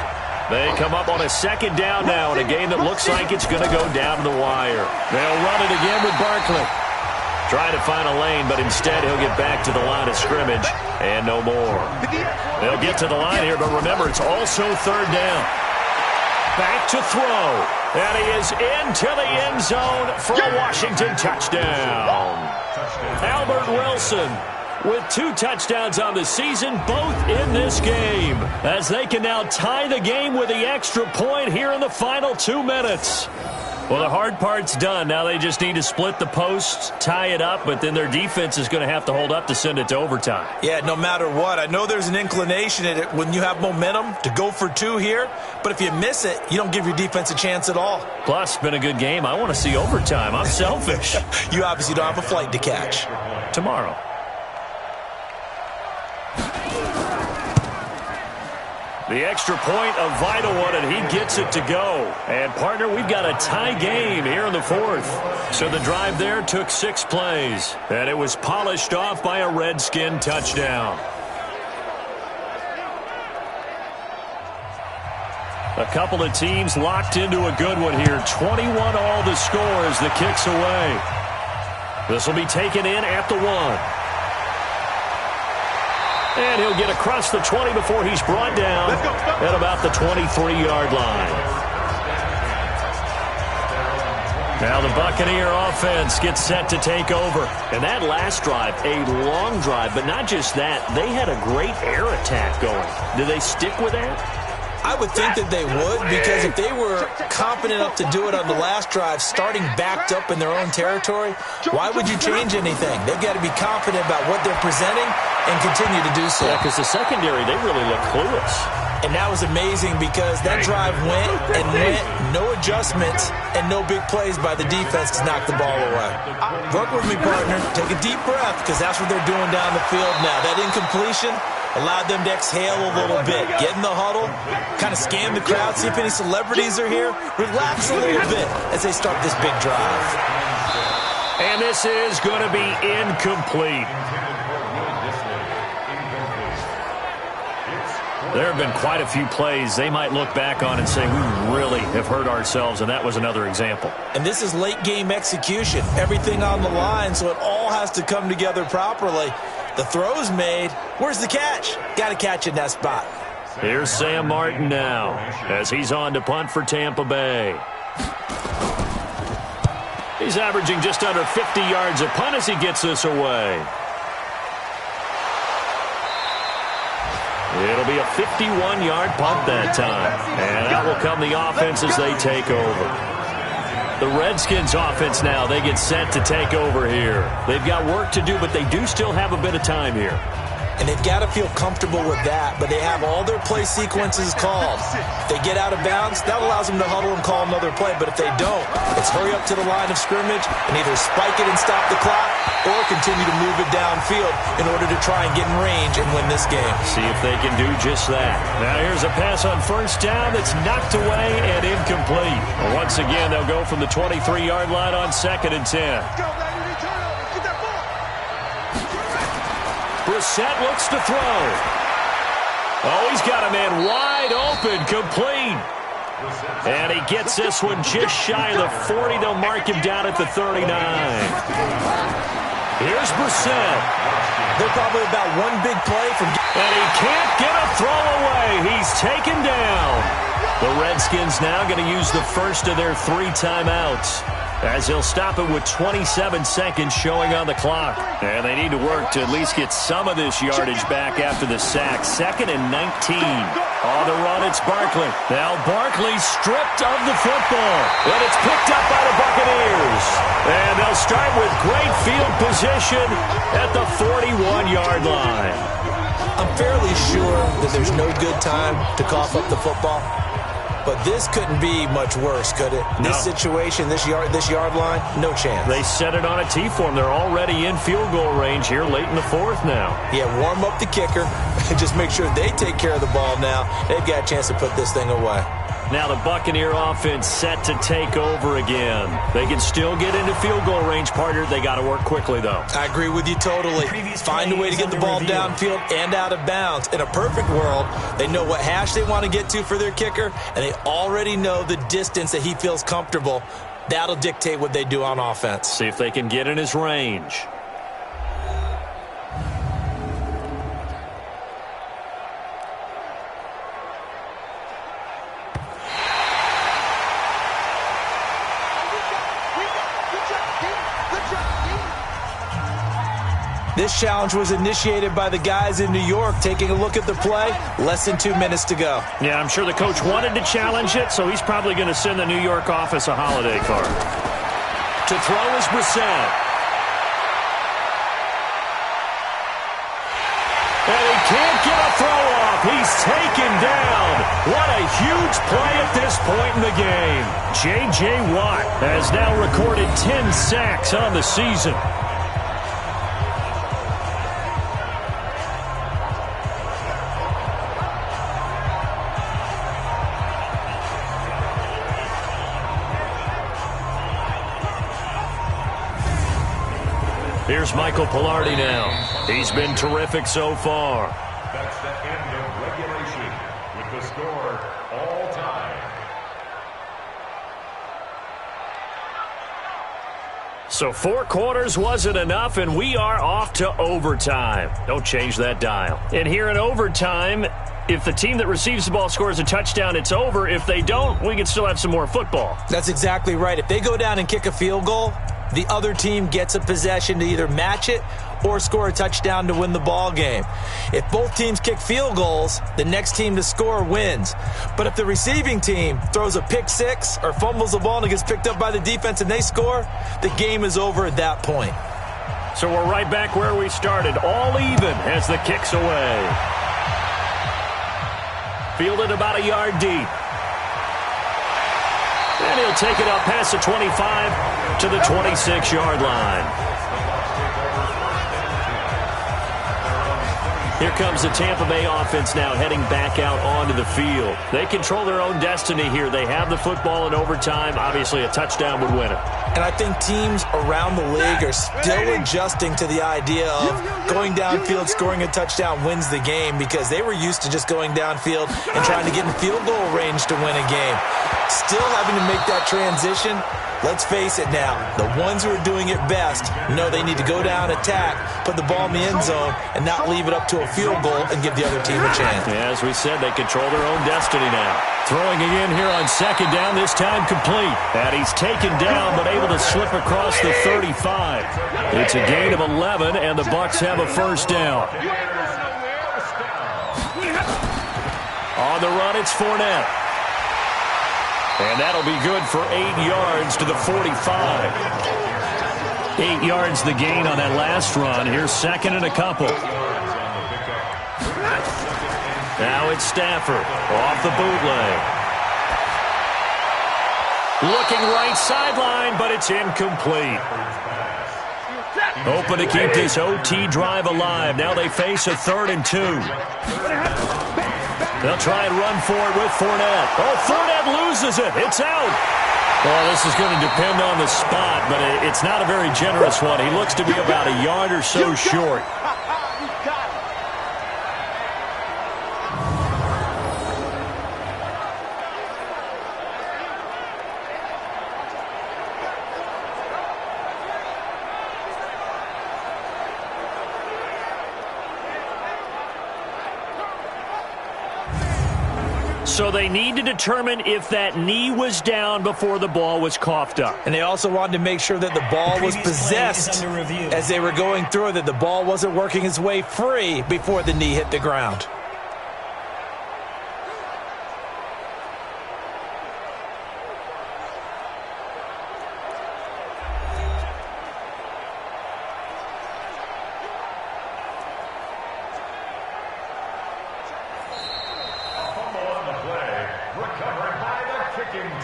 They come up on a 2nd down now in a game that looks like it's going to go down to the wire. They'll run it again with Barkley. Trying to find a lane, but instead he'll get back to the line of scrimmage and no more. They'll get to the line here, but remember, it's also 3rd down. Back to throw. And he is into the end zone for a Washington touchdown. Albert Wilson with 2 touchdowns on the season, both in this game, as they can now tie the game with the extra point here in the final 2 minutes. Well, the hard part's done. Now they just need to split the posts, tie it up, but then their defense is going to have to hold up to send it to overtime. Yeah, no matter what. I know there's an inclination in it when you have momentum to go for 2 here, but if you miss it, you don't give your defense a chance at all. Plus, it's been a good game. I want to see overtime. I'm selfish. You obviously don't have a flight to catch. Tomorrow. The extra point, a vital one, and he gets it to go. And, partner, we've got a tie game here in the 4th. So the drive there took 6 plays, and it was polished off by a Redskin touchdown. A couple of teams locked into a good one here. 21 all the score as the kick's away. This will be taken in at the 1. And he'll get across the 20 before he's brought down at about the 23-yard line. Now the Buccaneer offense gets set to take over. And that last drive, a long drive, but not just that. They had a great air attack going. Do they stick with that? I would think that they would, because if they were confident enough to do it on the last drive, starting backed up in their own territory, why would you change anything? They've got to be confident about what they're presenting and continue to do so. Yeah, because the secondary, they really look clueless. And that was amazing because that drive went and went, no adjustments, and no big plays by the defense to knock the ball away. Work with me, partner. Take a deep breath, because that's what they're doing down the field now. That incompletion allowed them to exhale a little bit, get in the huddle, kind of scan the crowd, see if any celebrities are here, relax a little bit as they start this big drive. And this is going to be incomplete. There have been quite a few plays they might look back on and say, we really have hurt ourselves, and that was another example. And this is late-game execution. Everything on the line, so it all has to come together properly. The throw's made. Where's the catch? Got to catch in that spot. Here's Sam Martin now as he's on to punt for Tampa Bay. He's averaging just under 50 yards a punt as he gets this away. It'll be a 51-yard punt that time. And out will come the offense as they take over. The Redskins offense now, they get set to take over here. They've got work to do, but they do still have a bit of time here. And they've got to feel comfortable with that, but they have all their play sequences called. If they get out of bounds, that allows them to huddle and call another play. But if they don't, it's hurry up to the line of scrimmage and either spike it and stop the clock or continue to move it downfield in order to try and get in range and win this game. See if they can do just that. Now here's a pass on first down that's knocked away and incomplete. Well, once again, they'll go from the 23-yard line on 2nd and 10. Brissett looks to throw. Oh, he's got a man wide open, complete. And he gets this one just shy of the 40. They'll mark him down at the 39. Here's Brissett. They're probably about one big play from... And he can't get a throw away. He's taken down. The Redskins now going to use the first of their 3 timeouts, as he'll stop it with 27 seconds showing on the clock. And they need to work to at least get some of this yardage back after the sack. 2nd and 19. On the run, it's Barkley. Now Barkley stripped of the football. And it's picked up by the Buccaneers. And they'll start with great field position at the 41-yard line. I'm fairly sure that there's no good time to cough up the football. But this couldn't be much worse, could it? No. This situation, this yard line, no chance. They set it on a T-form. They're already in field goal range here late in the 4th now. Yeah, warm up the kicker and just make sure they take care of the ball now. They've got a chance to put this thing away. Now the Buccaneer offense set to take over again. They can still get into field goal range, partner. They got to work quickly, though. I agree with you totally. Find a way to get the ball downfield and out of bounds. In a perfect world, they know what hash they want to get to for their kicker, and they already know the distance that he feels comfortable. That'll dictate what they do on offense. See if they can get in his range. This challenge was initiated by the guys in New York. Taking a look at the play, less than 2 minutes to go. Yeah, I'm sure the coach wanted to challenge it, so he's probably going to send the New York office a holiday card. To throw is Brissett. And he can't get a throw off. He's taken down. What a huge play at this point in the game. J.J. Watt has now recorded 10 sacks on the season. Here's Michael Pilardi now. He's been terrific so far. That's the end of regulation with the score all time. So 4 quarters wasn't enough, and we are off to overtime. Don't change that dial. And here in overtime, if the team that receives the ball scores a touchdown, it's over. If they don't, we can still have some more football. That's exactly right. If they go down and kick a field goal, the other team gets a possession to either match it or score a touchdown to win the ball game. If both teams kick field goals, the next team to score wins. But if the receiving team throws a pick six or fumbles the ball and it gets picked up by the defense and they score, the game is over at that point. So we're right back where we started, all even as the kick's away. Fielded about a yard deep. And he'll take it up past the 25 to the 26-yard line. Here comes the Tampa Bay offense now heading back out onto the field. They control their own destiny here. They have the football in overtime. Obviously, a touchdown would win it. And I think teams around the league are still adjusting to the idea of going downfield, scoring a touchdown wins the game, because they were used to just going downfield and trying to get in field goal range to win a game. Still having to make that transition. Let's face it now, the ones who are doing it best know they need to go down, attack, put the ball in the end zone, and not leave it up to a field goal and give the other team a chance. Yeah, as we said, they control their own destiny now. Throwing again here on second down, this time complete. And he's taken down, but able to slip across the 35. It's a gain of 11, and the Bucs have a first down. On the run, it's Fournette. And that'll be good for 8 yards to the 45. 8 yards the gain on that last run. Here's second and a couple. Now it's Stafford off the bootleg. Looking right sideline, but it's incomplete. Open to keep this OT drive alive. Now they face a 3rd and 2. They'll try and run for it with Fournette. Oh, Fournette loses it. It's out. Well, this is going to depend on the spot, but it's not a very generous one. He looks to be about a yard or so short. So they need to determine if that knee was down before the ball was coughed up. And they also wanted to make sure that the ball was possessed as they were going through it, that the ball wasn't working its way free before the knee hit the ground.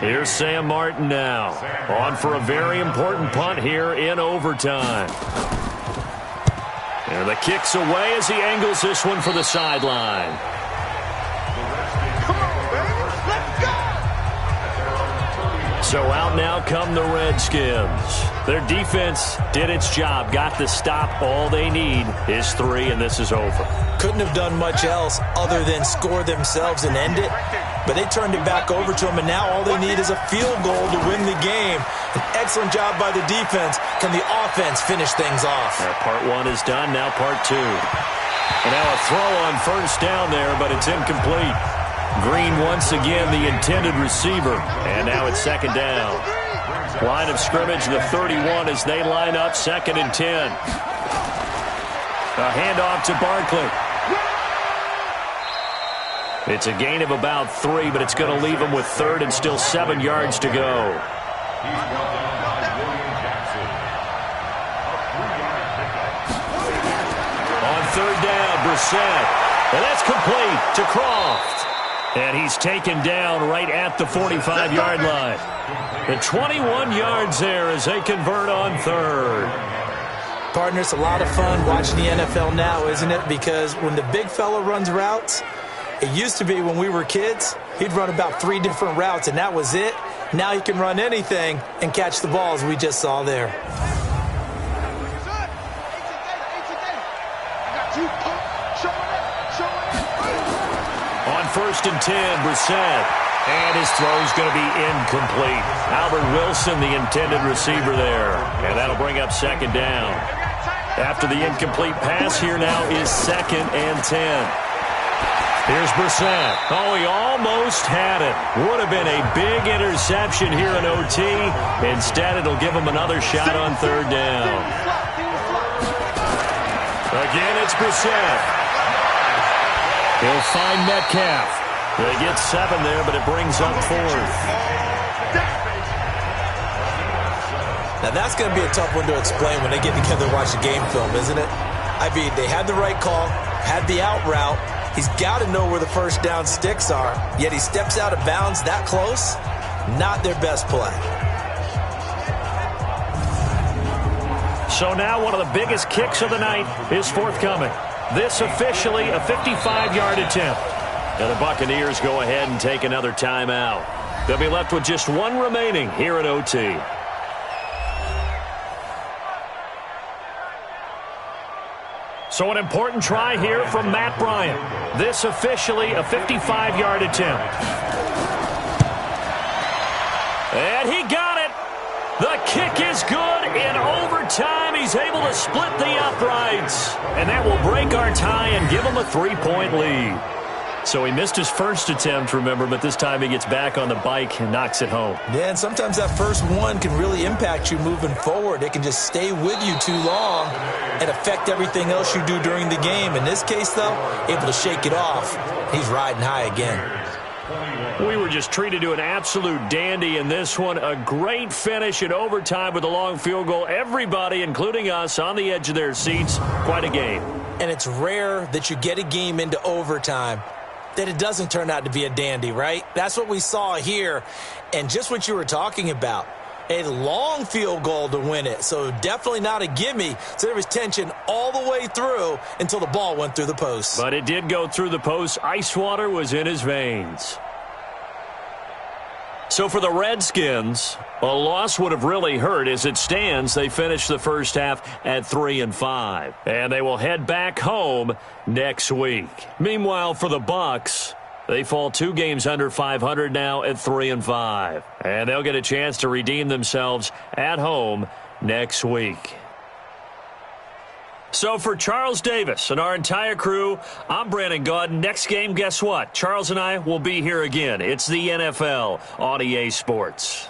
Here's Sam Martin now, on for a very important punt here in overtime. And the kick's away as he angles this one for the sideline. Come on, baby. Let's go. So out now come the Redskins. Their defense did its job, got the stop. All they need is 3, and this is over. Couldn't have done much else other than score themselves and end it. But they turned it back over to them, and now all they need is a field goal to win the game. An excellent job by the defense. Can the offense finish things off? Part 1 is done, now part 2. And now a throw on first down there, but it's incomplete. Green once again the intended receiver. And now it's second down. Line of scrimmage, the 31 as they line up 2nd and 10. A handoff to Barkley. It's a gain of about 3, but it's going to leave him with 3rd and still 7 yards to go. On 3rd down, Brissett. And that's complete to Croft. And he's taken down right at the 45-yard line. The 21 yards there as they convert on 3rd. Partner, it's a lot of fun watching the NFL now, isn't it? Because when the big fella runs routes, it used to be when we were kids, he'd run about 3 different routes, and that was it. Now he can run anything and catch the balls we just saw there. On 1st and 10, Brissett. And his throw's going to be incomplete. Albert Wilson, the intended receiver there. And that'll bring up 2nd down. After the incomplete pass, here now is 2nd and 10. Here's Brissett. Oh, he almost had it. Would have been a big interception here in OT. Instead, it'll give him another shot on 3rd down. Again, it's Brissett. He'll find Metcalf. They get 7 there, but it brings up 4th. Now, that's going to be a tough one to explain when they get together and watch the game film, isn't it? I mean, they had the right call, had the out route. He's got to know where the 1st down sticks are, yet he steps out of bounds that close. Not their best play. So now one of the biggest kicks of the night is forthcoming. This officially a 55-yard attempt. And the Buccaneers go ahead and take another timeout. They'll be left with just 1 remaining here at OT. So an important try here from Matt Bryant. This officially a 55-yard attempt. And he got it. The kick is good. In overtime, he's able to split the uprights. And that will break our tie and give him a 3-point lead. So he missed his first attempt, remember, but this time he gets back on the bike and knocks it home. Yeah, and sometimes that first one can really impact you moving forward. It can just stay with you too long and affect everything else you do during the game. In this case, though, able to shake it off. He's riding high again. We were just treated to an absolute dandy in this one. A great finish in overtime with a long field goal. Everybody, including us, on the edge of their seats. Quite a game. And it's rare that you get a game into overtime that it doesn't turn out to be a dandy, right? That's what we saw here. And just what you were talking about, a long field goal to win it. So definitely not a gimme. So there was tension all the way through until the ball went through the post. But it did go through the post. Ice water was in his veins. So for the Redskins, a loss would have really hurt. As it stands, they finished the first half at 3-5. And they will head back home next week. Meanwhile, for the Bucs, they fall 2 games under 500 now at 3-5. And they'll get a chance to redeem themselves at home next week. So for Charles Davis and our entire crew, I'm Brandon Gaudin. Next game, guess what? Charles and I will be here again. It's the NFL on EA Sports.